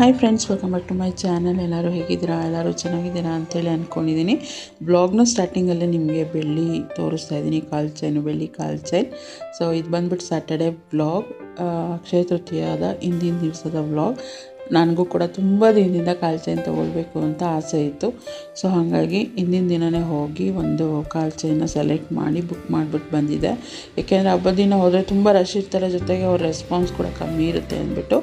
Hi friends, welcome back to my channel. ಎಲ್ಲರೂ ಹೇಗಿದ್ದೀರಾ? ಎಲ್ಲರೂ ಚೆನ್ನಾಗಿದ್ದೀರಾ ಅಂತೇಳಿ ಅಂದ್ಕೊಂಡಿದ್ದೀನಿ. ಬ್ಲಾಗ್ನ ಸ್ಟಾರ್ಟಿಂಗಲ್ಲೇ ನಿಮಗೆ ಬೆಳ್ಳಿ ತೋರಿಸ್ತಾ ಇದ್ದೀನಿ, ಕಾಲ್ ಚೈನು, ಬೆಳ್ಳಿ ಕಾಲ್ ಚೈನ್. ಸೊ ಇದು ಬಂದ್ಬಿಟ್ಟು ಸ್ಯಾಟರ್ಡೇ ಬ್ಲಾಗ್, ಅಕ್ಷಯ ತೃತೀಯದ ಹಿಂದಿನ ದಿವಸದ ವ್ಲಾಗ್. ನನಗೂ ಕೂಡ ತುಂಬ ದಿನದಿಂದ ಕಾಲ್ ಚೈನ್ ತೊಗೊಳ್ಬೇಕು ಅಂತ ಆಸೆ ಇತ್ತು. ಸೊ ಹಾಗಾಗಿ ಹಿಂದಿನ ದಿನವೇ ಹೋಗಿ ಒಂದು ಕಾಲ್ ಚೈನ್ನ ಸೆಲೆಕ್ಟ್ ಮಾಡಿ ಬುಕ್ ಮಾಡಿಬಿಟ್ಟು ಬಂದಿದ್ದೆ. ಏಕೆಂದರೆ ಹಬ್ಬದ ದಿನ ಹೋದರೆ ತುಂಬ ರಶ್ ಇರ್ತಾರೆ, ಜೊತೆಗೆ ಅವ್ರ ರೆಸ್ಪಾನ್ಸ್ ಕೂಡ ಕಮ್ಮಿ ಇರುತ್ತೆ ಅಂದ್ಬಿಟ್ಟು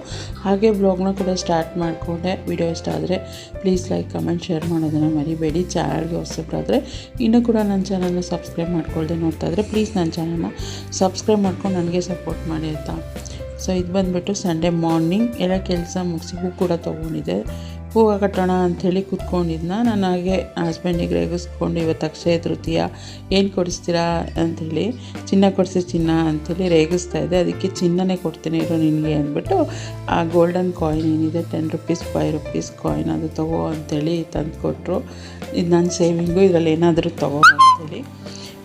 ಹಾಗೆ ಬ್ಲಾಗ್ನ ಕೂಡ ಸ್ಟಾರ್ಟ್ ಮಾಡಿಕೊಂಡೆ. ವಿಡಿಯೋ ಇಷ್ಟ ಆದರೆ ಪ್ಲೀಸ್ ಲೈಕ್, ಕಮೆಂಟ್, ಶೇರ್ ಮಾಡೋದನ್ನು ಮರಿಬೇಡಿ. ಚಾನಲ್ಗೆ ಹೊಸಬ್ರಾದರೆ ಇನ್ನೂ ಕೂಡ ನನ್ನ ಚಾನಲ್ನ ಸಬ್ಸ್ಕ್ರೈಬ್ ಮಾಡ್ಕೊಳ್ದೆ ನೋಡ್ತಾ ಇದ್ದರೆ ಪ್ಲೀಸ್ ನನ್ನ ಚಾನಲ್ನ ಸಬ್ಸ್ಕ್ರೈಬ್ ಮಾಡ್ಕೊಂಡು ನನಗೆ ಸಪೋರ್ಟ್ ಮಾಡಿ ಆಯಿತಾ. ಸೊ ಇದು ಬಂದುಬಿಟ್ಟು ಸಂಡೇ ಮಾರ್ನಿಂಗ್ ಎಲ್ಲ ಕೆಲಸ ಮುಗಿಸಿ ಹೂ ಕೂಡ ತೊಗೊಂಡಿದ್ದೆ. ಹೂವು ಕಟ್ಟೋಣ ಅಂಥೇಳಿ ಕೂತ್ಕೊಂಡಿದ್ನ. ನಾನು ಹಾಗೆ ಹಸ್ಬೆಂಡಿಗೆ ರೇಗಿಸ್ಕೊಂಡು, ಇವತ್ತು ಅಕ್ಷಯ ತೃತೀಯ ಏನು ಕೊಡಿಸ್ತೀರಾ ಅಂಥೇಳಿ, ಚಿನ್ನ ಕೊಡಿಸಿ ಚಿನ್ನ ಅಂಥೇಳಿ ರೇಗಿಸ್ತಾ ಇದ್ದೆ. ಅದಕ್ಕೆ ಚಿನ್ನನೇ ಕೊಡ್ತೀನಿ ಇರೋ ನಿನಗೆ ಅಂದ್ಬಿಟ್ಟು ಆ ಗೋಲ್ಡನ್ ಕಾಯಿನ್ ಏನಿದೆ 10 ರೂಪೀಸ್ 5 ರೂಪೀಸ್ ಕಾಯಿನ್ ಅದು ತಗೋ ಅಂಥೇಳಿ ತಂದು ಕೊಟ್ಟರು. ಇದು ನನ್ನ ಸೇವಿಂಗು, ಇದರಲ್ಲಿ ಏನಾದರೂ ತಗೋ ಅಂಥೇಳಿ.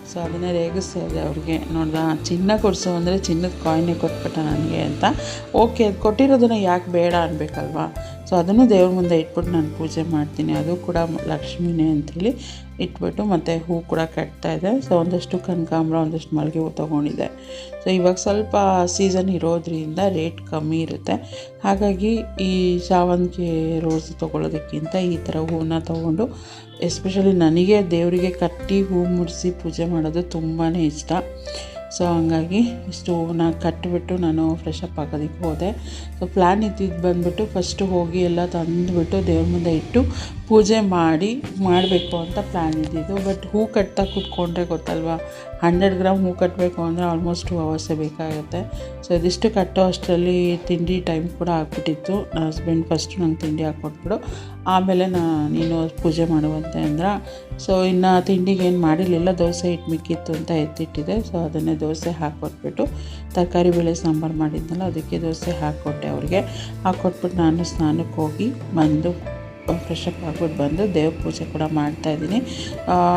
ಸೊ ಅದನ್ನೇ ರೇಗಿಸ್ತಾ ಇದೆ ಅವ್ರಿಗೆ. ನೋಡ್ದ, ಚಿನ್ನ ಕೊಡಿಸು ಅಂದರೆ ಚಿನ್ನದ ಕಾಯಿನೇ ಕೊಟ್ಬಿಟ್ಟ ನನಗೆ ಅಂತ. ಓಕೆ, ಅದು ಕೊಟ್ಟಿರೋದನ್ನು ಯಾಕೆ ಬೇಡ ಅನ್ಬೇಕಲ್ವಾ. ಸೊ ಅದನ್ನು ದೇವ್ರ ಮುಂದೆ ಇಟ್ಬಿಟ್ಟು ನಾನು ಪೂಜೆ ಮಾಡ್ತೀನಿ. ಅದು ಕೂಡ ಲಕ್ಷ್ಮಿನೇ ಅಂಥೇಳಿ ಇಟ್ಬಿಟ್ಟು ಮತ್ತು ಹೂ ಕೂಡ ಕಟ್ತಾಯಿದ್ದೆ. ಸೊ ಒಂದಷ್ಟು ಕನಕಾಂಬರ, ಒಂದಷ್ಟು ಮಲ್ಲಿಗೆ ಹೂ ತೊಗೊಂಡಿದ್ದೆ. ಸೊ ಇವಾಗ ಸ್ವಲ್ಪ ಸೀಸನ್ ಇರೋದ್ರಿಂದ ರೇಟ್ ಕಮ್ಮಿ ಇರುತ್ತೆ. ಹಾಗಾಗಿ ಈ ಶಾವಂತಿಗೆ ರೋಸ್ ತೊಗೊಳ್ಳೋದಕ್ಕಿಂತ ಈ ಥರ ಹೂವನ್ನ ತೊಗೊಂಡು, ಎಸ್ಪೆಷಲಿ ನನಗೆ ದೇವರಿಗೆ ಕಟ್ಟಿ ಹೂ ಮುಡಿಸಿ ಪೂಜೆ ಮಾಡೋದು ತುಂಬಾ ಇಷ್ಟ. ಸೊ ಹಂಗಾಗಿ ಇಷ್ಟು ಹೂವನ್ನ ಕಟ್ಟಿಬಿಟ್ಟು ನಾನು ಫ್ರೆಶ್ ಅಪ್ ಆಗೋದಕ್ಕೆ ಹೋದೆ. ಸೊ ಪ್ಲ್ಯಾನ್ ಇದ್ದಿದ್ದು ಬಂದುಬಿಟ್ಟು ಫಸ್ಟು ಹೋಗಿ ಎಲ್ಲ ತಂದುಬಿಟ್ಟು ದೇವ್ರ ಮುಂದೆ ಇಟ್ಟು ಪೂಜೆ ಮಾಡಬೇಕು ಅಂತ ಪ್ಲ್ಯಾನ್ ಇದ್ದಿದ್ದು. ಬಟ್ ಹೂ ಕಟ್ತಾ ಕೂತ್ಕೊಂಡ್ರೆ ಗೊತ್ತಲ್ವ, 100 ಗ್ರಾಮ್ ಹೂ ಕಟ್ಟಬೇಕು ಅಂದರೆ ಆಲ್ಮೋಸ್ಟ್ 2 ಅವರ್ಸೇ ಬೇಕಾಗುತ್ತೆ. ಸೊ ಇದಿಷ್ಟು ಕಟ್ಟೋ ಅಷ್ಟರಲ್ಲಿ ತಿಂಡಿ ಟೈಮ್ ಕೂಡ ಆಗ್ಬಿಟ್ಟಿತ್ತು. ನನ್ನ ಹಸ್ಬೆಂಡ್ ಫಸ್ಟು ನಂಗೆ ತಿಂಡಿ ಹಾಕ್ಕೊಟ್ಬಿಡು, ಆಮೇಲೆ ನೀನು ಪೂಜೆ ಮಾಡುವಂತೆ ಅಂದ್ರೆ. ಸೊ ಇನ್ನು ತಿಂಡಿಗೆ ಏನು ಮಾಡಿರಲಿಲ್ಲ, ದೋಸೆ ಹಿಟ್ಟು ಮಿಕ್ಕಿತ್ತು ಅಂತ ಎತ್ತಿಟ್ಟಿದೆ. ಸೊ ಅದನ್ನೇ ದೋಸೆ ಹಾಕ್ಕೊಟ್ಬಿಟ್ಟು, ತರಕಾರಿ ಬೇಳೆ ಸಾಂಬಾರು ಮಾಡಿದ್ನಲ್ಲ ಅದಕ್ಕೆ ದೋಸೆ ಹಾಕ್ಕೊಟ್ಟೆ ಅವ್ರಿಗೆ. ಹಾಕ್ಕೊಟ್ಬಿಟ್ಟು ನಾನು ಸ್ನಾನಕ್ಕೆ ಹೋಗಿ ಬಂದು ಫ್ರೆಶ್ ಅಪ್ ಆಗ್ಬಿಟ್ಟು ಬಂದು ದೇವ್ರ ಪೂಜೆ ಕೂಡ ಮಾಡ್ತಾಯಿದ್ದೀನಿ.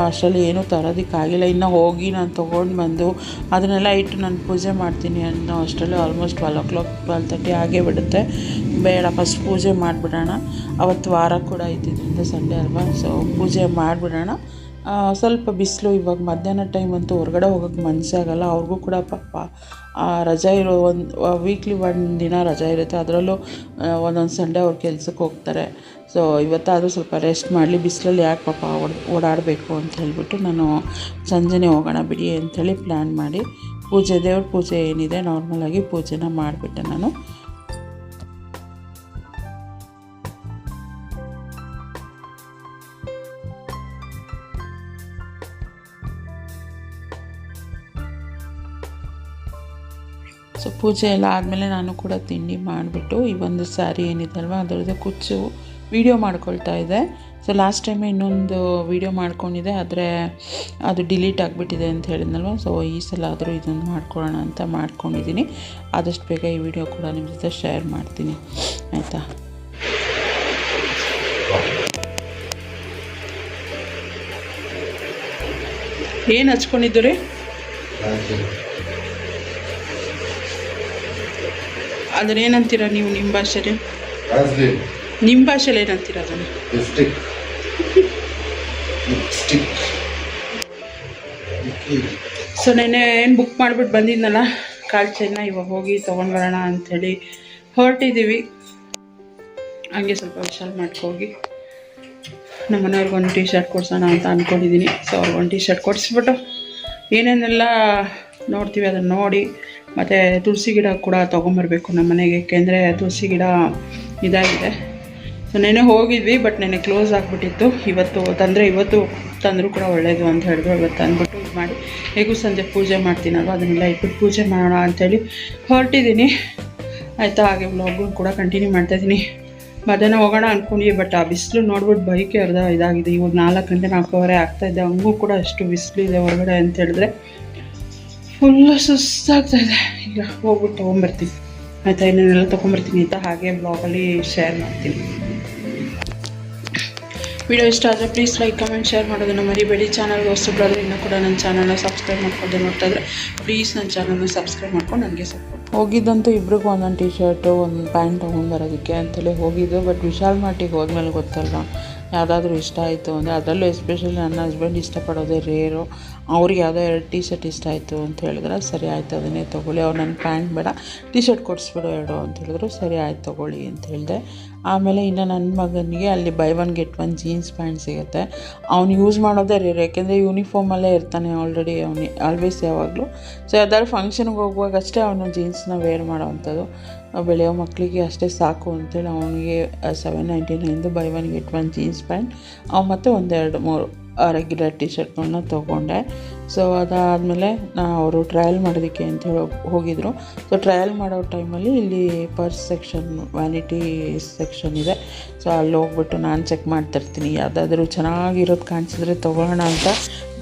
ಅಷ್ಟರಲ್ಲಿ ಏನೂ ತರೋದಕ್ಕಾಗಿಲ್ಲ. ಇನ್ನು ಹೋಗಿ ನಾನು ತೊಗೊಂಡು ಬಂದು ಅದನ್ನೆಲ್ಲ ಇಟ್ಟು ನಾನು ಪೂಜೆ ಮಾಡ್ತೀನಿ ಅನ್ನೋ ಅಷ್ಟರಲ್ಲಿ ಆಲ್ಮೋಸ್ಟ್ 12 o'clock 12:30 ಆಗೇ ಬಿಡುತ್ತೆ. ಬೇಡ, ಫಸ್ಟ್ ಪೂಜೆ ಮಾಡಿಬಿಡೋಣ. ಅವತ್ತು ವಾರ ಕೂಡ ಇದ್ದಿದ್ದರಿಂದ ಸಂಡೇ ಅಲ್ವಾ. ಸೊ ಪೂಜೆ ಮಾಡಿಬಿಡೋಣ. ಸ್ವಲ್ಪ ಬಿಸಿಲು, ಇವಾಗ ಮಧ್ಯಾಹ್ನ ಟೈಮ್ ಅಂತೂ ಹೊರಗಡೆ ಹೋಗೋಕ್ಕೆ ಮನಸ್ಸಾಗಲ್ಲ. ಅವ್ರಿಗೂ ಕೂಡ ಪಾಪ ರಜಾ ಇರೋ ವೀಕ್ಲಿ 1 ದಿನ ರಜಾ ಇರುತ್ತೆ. ಅದರಲ್ಲೂ ಒಂದೊಂದು ಸಂಡೇ ಅವ್ರು ಕೆಲ್ಸಕ್ಕೆ ಹೋಗ್ತಾರೆ. ಸೊ ಇವತ್ತಾದರೂ ಸ್ವಲ್ಪ ರೆಸ್ಟ್ ಮಾಡಲಿ, ಬಿಸಿಲಲ್ಲಿ ಯಾಕೆ ಪಾಪ ಓಡಾಡಬೇಕು ಅಂತ ಹೇಳ್ಬಿಟ್ಟು ನಾನು ಸಂಜೆನೇ ಹೋಗೋಣ ಬಿಡಿ ಅಂಥೇಳಿ ಪ್ಲ್ಯಾನ್ ಮಾಡಿ ದೇವ್ರ ಪೂಜೆ ಏನಿದೆ ನಾರ್ಮಲಾಗಿ ಪೂಜೆನ ಮಾಡಿಬಿಟ್ಟೆ ನಾನು. ಸೊ ಪೂಜೆ ಎಲ್ಲ ಆದಮೇಲೆ ನಾನು ಕೂಡ ತಿಂಡಿ ಮಾಡಿಬಿಟ್ಟು ಈ ಒಂದು ಸ್ಯಾರಿ ಏನಿದೆ ಅಲ್ವ ಅದರದ್ದು ಕುಚ್ಚು ವೀಡಿಯೋ ಮಾಡ್ಕೊಳ್ತಾ ಇದ್ದೆ. ಸೊ ಲಾಸ್ಟ್ ಟೈಮ್ ಇನ್ನೊಂದು ವೀಡಿಯೋ ಮಾಡ್ಕೊಂಡಿದ್ದೆ, ಆದರೆ ಅದು ಡಿಲೀಟ್ ಆಗಿಬಿಟ್ಟಿದೆ ಅಂತ ಹೇಳಿದ್ನಲ್ವ. ಸೊ ಈ ಸಲ ಆದರೂ ಇದನ್ನು ಮಾಡ್ಕೊಳ್ಳೋಣ ಅಂತ ಮಾಡ್ಕೊಂಡಿದ್ದೀನಿ. ಆದಷ್ಟು ಬೇಗ ಈ ವಿಡಿಯೋ ಕೂಡ ನಿಮ್ಮ ಜೊತೆ ಶೇರ್ ಮಾಡ್ತೀನಿ ಆಯಿತಾ. ಏನು ಹಚ್ಕೊಂಡಿದ್ದು ರೀ? ಅದನ್ನ ಏನಂತೀರ ನೀವು ನಿಮ್ಮ ಭಾಷೆಲಿ? ನಿಮ್ಮ ಭಾಷೆಲಿ ಏನಂತೀರ ಅದನ್ನು? ಸೊ ನೆನ್ನೆ ಏನು ಬುಕ್ ಮಾಡಿಬಿಟ್ಟು ಬಂದಿದ್ನಲ್ಲ ಕಾಲ್ ಚೈನ್ನ, ಇವಾಗ ಹೋಗಿ ತೊಗೊಂಡು ಬರೋಣ ಅಂಥೇಳಿ ಹೊರಟಿದ್ದೀವಿ. ಹಂಗೆ ಸ್ವಲ್ಪ ವಿಶಾಲ್ ಮಾಡ್ಕೋಗಿ ನಮ್ಮ ಮನೆಯವ್ರಿಗೊಂದು ಟೀ ಶರ್ಟ್ ಕೊಡ್ಸೋಣ ಅಂತ ಅಂದ್ಕೊಂಡಿದ್ದೀನಿ. ಸೊ ಅವ್ರಿಗೊಂದು ಟೀ ಶರ್ಟ್ ಕೊಡಿಸ್ಬಿಟ್ಟು ಏನೇನೆಲ್ಲ ನೋಡ್ತೀವಿ ಅದನ್ನು ನೋಡಿ, ಮತ್ತು ತುಳಸಿ ಗಿಡ ಕೂಡ ತೊಗೊಂಬರ್ಬೇಕು ನಮ್ಮ ಮನೆಗೆ. ಏಕೆಂದರೆ ತುಳಸಿ ಗಿಡ ಇದಾಗಿದೆ. ಸೊ ನೆನೆ ಹೋಗಿದ್ವಿ, ಬಟ್ ನೆನೆ ಕ್ಲೋಸ್ ಆಗಿಬಿಟ್ಟಿತ್ತು. ಇವತ್ತು ತಂದರೂ ಕೂಡ ಒಳ್ಳೆಯದು ಅಂತ ಹೇಳಿದ್ರು. ಇವತ್ತು ಅಂದ್ಬಿಟ್ಟು ಇದು ಮಾಡಿ ಹೇಗೂ ಸಂಜೆ ಪೂಜೆ ಮಾಡ್ತೀನಲ್ವ, ಅದನ್ನೆಲ್ಲ ಇಟ್ಬಿಟ್ಟು ಪೂಜೆ ಮಾಡೋಣ ಅಂಥೇಳಿ ಹೊರಟಿದ್ದೀನಿ ಆಯಿತಾ. ಹಾಗೆ ವ್ಲಾಗು ಕೂಡ ಕಂಟಿನ್ಯೂ ಮಾಡ್ತಾಯಿದ್ದೀನಿ. ಮಧ್ಯಾಹ್ನ ಹೋಗೋಣ ಅಂದ್ಕೊಂಡ್ವಿ, ಬಟ್ ಆ ಬಿಸಿಲು ನೋಡ್ಬಿಟ್ಟು ಬೈಕೆ ಅರ್ಧ ಇದಾಗಿದೆ. ಇವಾಗ 4 ಗಂಟೆ 4:15 ಆಗ್ತಾಯಿದ್ದೆ, ಹಂಗೂ ಕೂಡ ಅಷ್ಟು ಬಿಸಿಲಿದೆ ಹೊರಗಡೆ ಅಂತ ಹೇಳಿದ್ರೆ. ಫುಲ್ಲು ಸುಸ್ತಾಗ್ತಾಯಿದೆ. ಈಗ ಹೋಗ್ಬಿಟ್ಟು ತೊಗೊಂಬರ್ತೀನಿ ಆಯಿತಾ, ಏನೇನೆಲ್ಲ ತೊಗೊಂಬರ್ತೀನಿ ಅಂತ ಹಾಗೆ ಬ್ಲಾಗಲ್ಲಿ ಶೇರ್ ಮಾಡ್ತೀನಿ. ವಿಡಿಯೋ ಇಷ್ಟ ಆದರೆ ಪ್ಲೀಸ್ ಲೈಕ್, ಕಮೆಂಟ್, ಶೇರ್ ಮಾಡೋದನ್ನು ಮರಿಬೇಡಿ. ಚಾನಲ್ಗೆ ಹೊಸಬ್ರಾದರೆ ಇನ್ನೂ ಕೂಡ ನನ್ನ ಚಾನಲ್ನ ಸಬ್ಸ್ಕ್ರೈಬ್ ಮಾಡ್ಕೊಂಡು ನೋಡ್ತಾ ಇದ್ದರೆ ಪ್ಲೀಸ್ ನನ್ನ ಚಾನಲ್ನ ಸಬ್ಸ್ಕ್ರೈಬ್ ಮಾಡ್ಕೊಂಡು ನನಗೆ ಸಪೋರ್ಟ್ ಹೋಗಿದ್ದಂತೂ ಇಬ್ರಿಗೂ ಒಂದೊಂದು ಟಿ ಶರ್ಟು ಒಂದು ಪ್ಯಾಂಟ್ ತೊಗೊಂಡ್ಬರೋದಕ್ಕೆ ಅಂತೇಳಿ ಹೋಗಿದ್ದು. ಬಟ್ ವಿಶಾಲ್ ಮಾರ್ಟಿಗೆ ಹೋದ್ಮೇಲೆ ಗೊತ್ತಲ್ವ, ಯಾವುದಾದ್ರೂ ಇಷ್ಟ ಆಯಿತು ಅಂದರೆ, ಅದರಲ್ಲೂ ಎಸ್ಪೆಷಲಿ ನನ್ನ ಹಸ್ಬೆಂಡ್ ಇಷ್ಟಪಡೋದೇ ರೇರು. ಅವ್ರಿಗೆ ಯಾವುದೋ 2 ಟಿ ಶರ್ಟ್ ಇಷ್ಟ ಆಯಿತು ಅಂತ ಹೇಳಿದ್ರೆ, ಸರಿ ಆಯಿತು ಅದನ್ನೇ ತೊಗೊಳ್ಳಿ. ಅವ್ರು ನನ್ನ ಪ್ಯಾಂಟ್ ಬೇಡ, ಟಿ ಶರ್ಟ್ ಕೊಡಿಸ್ಬಿಡು 2 ಅಂತ ಹೇಳಿದ್ರು. ಸರಿ ಆಯ್ತು ತೊಗೊಳ್ಳಿ ಅಂತ ಹೇಳಿದೆ. ಆಮೇಲೆ ಇನ್ನು ನನ್ನ ಮಗನಿಗೆ ಅಲ್ಲಿ ಬೈ 1 ಗೆಟ್ 1 ಜೀನ್ಸ್ ಪ್ಯಾಂಟ್ ಸಿಗುತ್ತೆ. ಅವ್ನು ಯೂಸ್ ಮಾಡೋದೇ ರೇರ್, ಯಾಕೆಂದರೆ ಯೂನಿಫಾರ್ಮಲ್ಲೇ ಇರ್ತಾನೆ ಆಲ್ರೆಡಿ ಅವನು ಆಲ್ವೇಸ್ ಯಾವಾಗಲೂ. ಸೊ ಯಾವ್ದಾದ್ರು ಫಂಕ್ಷನ್ಗೆ ಹೋಗುವಾಗ ಅಷ್ಟೇ ಅವನು ಜೀನ್ಸ್ನ ವೇರ್ ಮಾಡೋವಂಥದ್ದು. ಬೆಳೆಯೋ ಮಕ್ಕಳಿಗೆ ಅಷ್ಟೇ ಸಾಕು ಅಂತೇಳಿ ಅವನಿಗೆ 799 ಬೈ 1 ಗೆಟ್ 1 ಜೀನ್ಸ್ ಪ್ಯಾಂಟ್, ಮತ್ತು 1, 2, 3 ರೆಗ್ಯುಲರ್ ಟಿ ಶರ್ಟ್ಗಳನ್ನ ತೊಗೊಂಡೆ. ಸೊ ಅದಾದಮೇಲೆ ಅವರು ಟ್ರಯಲ್ ಮಾಡೋದಕ್ಕೆ ಅಂತೇಳಿ ಹೋಗಿದ್ರು. ಸೊ ಟ್ರಯಲ್ ಮಾಡೋ ಟೈಮಲ್ಲಿ ಇಲ್ಲಿ ಪರ್ಸ್ ಸೆಕ್ಷನ್, ವ್ಯಾನಿಟಿ ಸೆಕ್ಷನ್ ಇದೆ. ಸೊ ಅಲ್ಲಿ ಹೋಗ್ಬಿಟ್ಟು ನಾನು ಚೆಕ್ ಮಾಡ್ತಾಯಿರ್ತೀನಿ, ಯಾವುದಾದ್ರೂ ಚೆನ್ನಾಗಿರೋದು ಕಾಣಿಸಿದ್ರೆ ತೊಗೊಳ್ಳೋಣ ಅಂತ.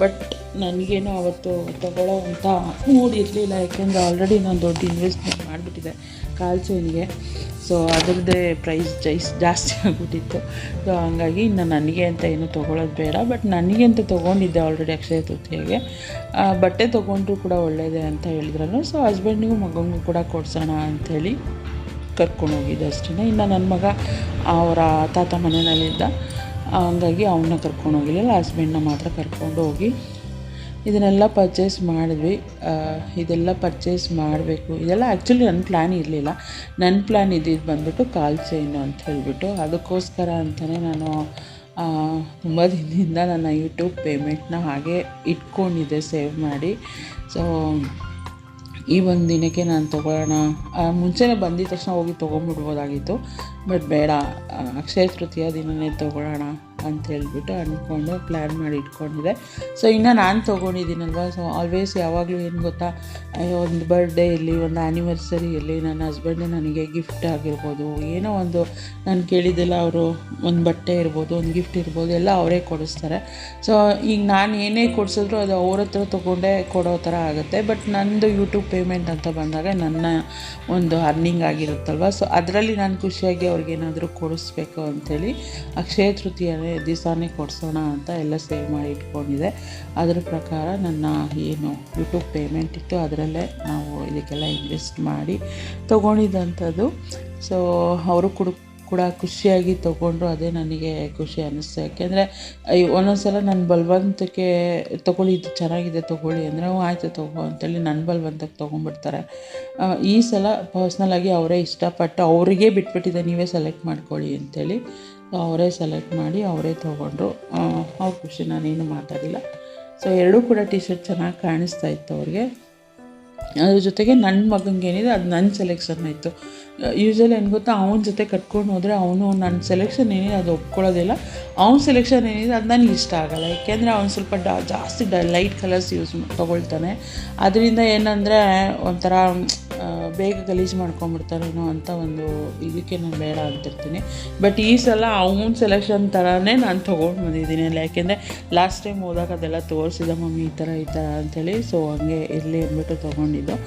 ಬಟ್ ನನಗೇನು ಅವತ್ತು ತೊಗೊಳ್ಳೋ ಅಂತ ಮೂಡ್ ಇರಲಿಲ್ಲ, ಯಾಕೆಂದರೆ ಆಲ್ರೆಡಿ ನಾನು ದೊಡ್ಡ ಇನ್ವೆಸ್ಟ್ಮೆಂಟ್ ಮಾಡಿಬಿಟ್ಟಿದ್ದೆ ಕಾಲ್ ಚೈನ್ಗೆ. ಸೊ ಅದರದ್ದೇ ಪ್ರೈಸ್ ಜಾಸ್ತಿ ಆಗಿಬಿಟ್ಟಿತ್ತು. ಸೊ ಹಂಗಾಗಿ ಇನ್ನು ನನಗೆ ಅಂತ ಏನು ತೊಗೊಳ್ಳೋದು ಬೇಡ. ಬಟ್ ನನಗೆ ಅಂತ ತೊಗೊಂಡಿದ್ದೆ ಆಲ್ರೆಡಿ ಅಕ್ಷಯ ತೃತೀಯಗೆ. ಬಟ್ಟೆ ತೊಗೊಂಡ್ರು ಕೂಡ ಒಳ್ಳೆಯದೇ ಅಂತ ಹೇಳಿದ್ರಲ್ಲ. ಸೊ ಹಸ್ಬೆಂಡಿಗೂ ಮಗನಿಗೂ ಕೂಡ ಕೊಡ್ಸೋಣ ಅಂಥೇಳಿ ಕರ್ಕೊಂಡೋಗಿದ್ದೆ ಅಷ್ಟೇ. ಇನ್ನು ನನ್ನ ಮಗ ಅವರ ತಾತ ಮನೆಯಲ್ಲಿದ್ದ, ಹಂಗಾಗಿ ಅವನ್ನ ಕರ್ಕೊಂಡೋಗಿಲ್ಲ, ಹಸ್ಬೆಂಡನ್ನ ಮಾತ್ರ ಕರ್ಕೊಂಡು ಹೋಗಿ ಇದನ್ನೆಲ್ಲ ಪರ್ಚೇಸ್ ಮಾಡಿದ್ವಿ. ಇದೆಲ್ಲ ಪರ್ಚೇಸ್ ಮಾಡಬೇಕು, ಇದೆಲ್ಲ ಆ್ಯಕ್ಚುಲಿ ನನ್ನ ಪ್ಲ್ಯಾನ್ ಇರಲಿಲ್ಲ. ನನ್ನ ಪ್ಲ್ಯಾನ್ ಇದ್ದಿದ್ದು ಬಂದುಬಿಟ್ಟು ಕಾಲ್ ಚೈನು ಅಂತ ಹೇಳಿಬಿಟ್ಟು, ಅದಕ್ಕೋಸ್ಕರ ಅಂತಲೇ ನಾನು ತುಂಬ ದಿನದಿಂದ ನನ್ನ ಯೂಟ್ಯೂಬ್ ಪೇಮೆಂಟ್ನ ಹಾಗೆ ಇಟ್ಕೊಂಡಿದ್ದೆ ಸೇವ್ ಮಾಡಿ. ಸೊ ಈ ಒಂದು ದಿನಕ್ಕೆ ನಾನು ತೊಗೊಳ್ಳೋಣ, ಮುಂಚೆನೇ ಬಂದಿದ್ದ ತಕ್ಷಣ ಹೋಗಿ ತೊಗೊಂಬಿಡ್ಬೋದಾಗಿತ್ತು. ಬಟ್ ಬೇಡ, ಅಕ್ಷಯ ತೃತೀಯ ದಿನವೇ ತೊಗೊಳ್ಳೋಣ ಅಂತ ಹೇಳ್ಬಿಟ್ಟು ಅಂದ್ಕೊಂಡು ಪ್ಲ್ಯಾನ್ ಮಾಡಿ ಇಟ್ಕೊಂಡಿದ್ದೆ. ಸೊ ಇನ್ನು ನಾನು ತೊಗೊಂಡಿದ್ದೀನಲ್ವ, ಸೊ ಆಲ್ವೇಸ್ ಯಾವಾಗಲೂ ಏನು ಗೊತ್ತಾ, ಒಂದು ಬರ್ಡೇ ಇರಲಿ, ಒಂದು ಆ್ಯನಿವರ್ಸರಿ ಇರಲಿ, ನನ್ನ ಹಸ್ಬೆಂಡೇ ನನಗೆ ಗಿಫ್ಟ್ ಆಗಿರ್ಬೋದು, ಏನೋ ಒಂದು ನಾನು ಕೇಳಿದ್ದೆಲ್ಲ ಅವರು, ಒಂದು ಬಟ್ಟೆ ಇರ್ಬೋದು, ಒಂದು ಗಿಫ್ಟ್ ಇರ್ಬೋದು, ಎಲ್ಲ ಅವರೇ ಕೊಡಿಸ್ತಾರೆ. ಸೊ ಈಗ ನಾನು ಏನೇ ಕೊಡಿಸಿದ್ರು ಅದು ಅವ್ರ ಹತ್ರ ತೊಗೊಂಡೇ ಕೊಡೋ ಥರ ಆಗುತ್ತೆ. ಬಟ್ ನನ್ನದು ಯೂಟ್ಯೂಬ್ ಪೇಮೆಂಟ್ ಅಂತ ಬಂದಾಗ ನನ್ನ ಒಂದು ಅರ್ನಿಂಗ್ ಆಗಿರುತ್ತಲ್ವ, ಸೊ ಅದರಲ್ಲಿ ನಾನು ಖುಷಿಯಾಗಿ ಅವ್ರಿಗೇನಾದರೂ ಕೊಡಿಸ್ಬೇಕು ಅಂಥೇಳಿ ಅಕ್ಷಯ ತೃತೀಯನೇ ದಿವಸನೇ ಕೊಡಿಸೋಣ ಅಂತ ಎಲ್ಲ ಸೇವ್ ಮಾಡಿ ಇಟ್ಕೊಂಡಿದ್ದೆ. ಅದರ ಪ್ರಕಾರ ನನ್ನ ಏನು ಯೂಟ್ಯೂಬ್ ಪೇಮೆಂಟ್ ಇತ್ತು ಅದರಲ್ಲೇ ನಾವು ಇದಕ್ಕೆಲ್ಲ ಇನ್ವೆಸ್ಟ್ ಮಾಡಿ ತೊಗೊಂಡಿದ್ದಂಥದ್ದು. ಸೊ ಅವರು ಕೂಡ ಖುಷಿಯಾಗಿ ತೊಗೊಂಡ್ರು, ಅದೇ ನನಗೆ ಖುಷಿ ಅನ್ನಿಸ್ತು. ಯಾಕೆಂದರೆ ಒಂದೊಂದು ಸಲ ನನ್ನ ಬಲವಂತಕ್ಕೆ ತೊಗೊಳ್ಳಿ, ಇದು ಚೆನ್ನಾಗಿದೆ ತೊಗೊಳ್ಳಿ ಅಂದರೆ ಆಯಿತು ತೊಗೋ ಅಂತೇಳಿ ನನ್ನ ಬಲವಂತಕ್ಕೆ ತೊಗೊಂಡ್ಬಿಡ್ತಾರೆ. ಈ ಸಲ ಪರ್ಸ್ನಲಾಗಿ ಅವರೇ ಇಷ್ಟಪಟ್ಟು ಅವರಿಗೆ ಬಿಟ್ಬಿಟ್ಟಿದ್ದೆ, ನೀವೇ ಸೆಲೆಕ್ಟ್ ಮಾಡ್ಕೊಳ್ಳಿ ಅಂತೇಳಿ. ಅವರೇ ಸೆಲೆಕ್ಟ್ ಮಾಡಿ ಅವರೇ ತೊಗೊಂಡ್ರು. ಅವ್ರ ಖುಷಿ, ನಾನೇನು ಮಾತಾಡಿಲ್ಲ. ಸೊ ಎರಡೂ ಕೂಡ ಟಿ ಶರ್ಟ್ ಚೆನ್ನಾಗಿ ಕಾಣಿಸ್ತಾ ಇತ್ತು ಅವ್ರಿಗೆ. ಅದ್ರ ಜೊತೆಗೆ ನನ್ನ ಮಗನಿಗೆ ಏನಿದೆ ಅದು ನನ್ನ ಸೆಲೆಕ್ಷನ್ ಆಯಿತು. ಯೂಶ್ವಲಿ ಏನು ಗೊತ್ತಾ, ಅವನ ಜೊತೆ ಕಟ್ಕೊಂಡು ಹೋದರೆ ಅವನು ನನ್ನ ಸೆಲೆಕ್ಷನ್ ಏನಿದೆ ಅದು ಒಪ್ಕೊಳ್ಳೋದಿಲ್ಲ, ಅವ್ನ ಸೆಲೆಕ್ಷನ್ ಏನಿದೆ ಅದು ನನಗೆ ಇಷ್ಟ ಆಗೋಲ್ಲ. ಯಾಕೆಂದರೆ ಅವ್ನು ಸ್ವಲ್ಪ ಜಾಸ್ತಿ ಲೈಟ್ ಕಲರ್ಸ್ ತೊಗೊಳ್ತಾನೆ. ಅದರಿಂದ ಏನಂದರೆ ಒಂಥರ ಬೇಗ ಗಲೀಜು ಮಾಡ್ಕೊಂಬಿಡ್ತಾರೇನೋ ಅಂತ ಒಂದು ಇದಕ್ಕೆ ನಾನು ಬೇಡ ಅಂತಿರ್ತೀನಿ. ಬಟ್ ಈ ಸಲ ಅವನ ಸೆಲೆಕ್ಷನ್ ಥರನೇ ನಾನು ತೊಗೊಂಡು ಬಂದಿದ್ದೀನಿ ಅಲ್ಲ, ಯಾಕೆಂದರೆ ಲಾಸ್ಟ್ ಟೈಮ್ ಹೋದಾಗ ಅದೆಲ್ಲ ತೋರಿಸಿದ ಮಮ್ಮಿ ಈ ಥರ ಅಂಥೇಳಿ. ಸೊ ಹಂಗೆ ಇರಲಿ ಅಂದ್ಬಿಟ್ಟು ತೊಗೊಂಡಿದ್ದು.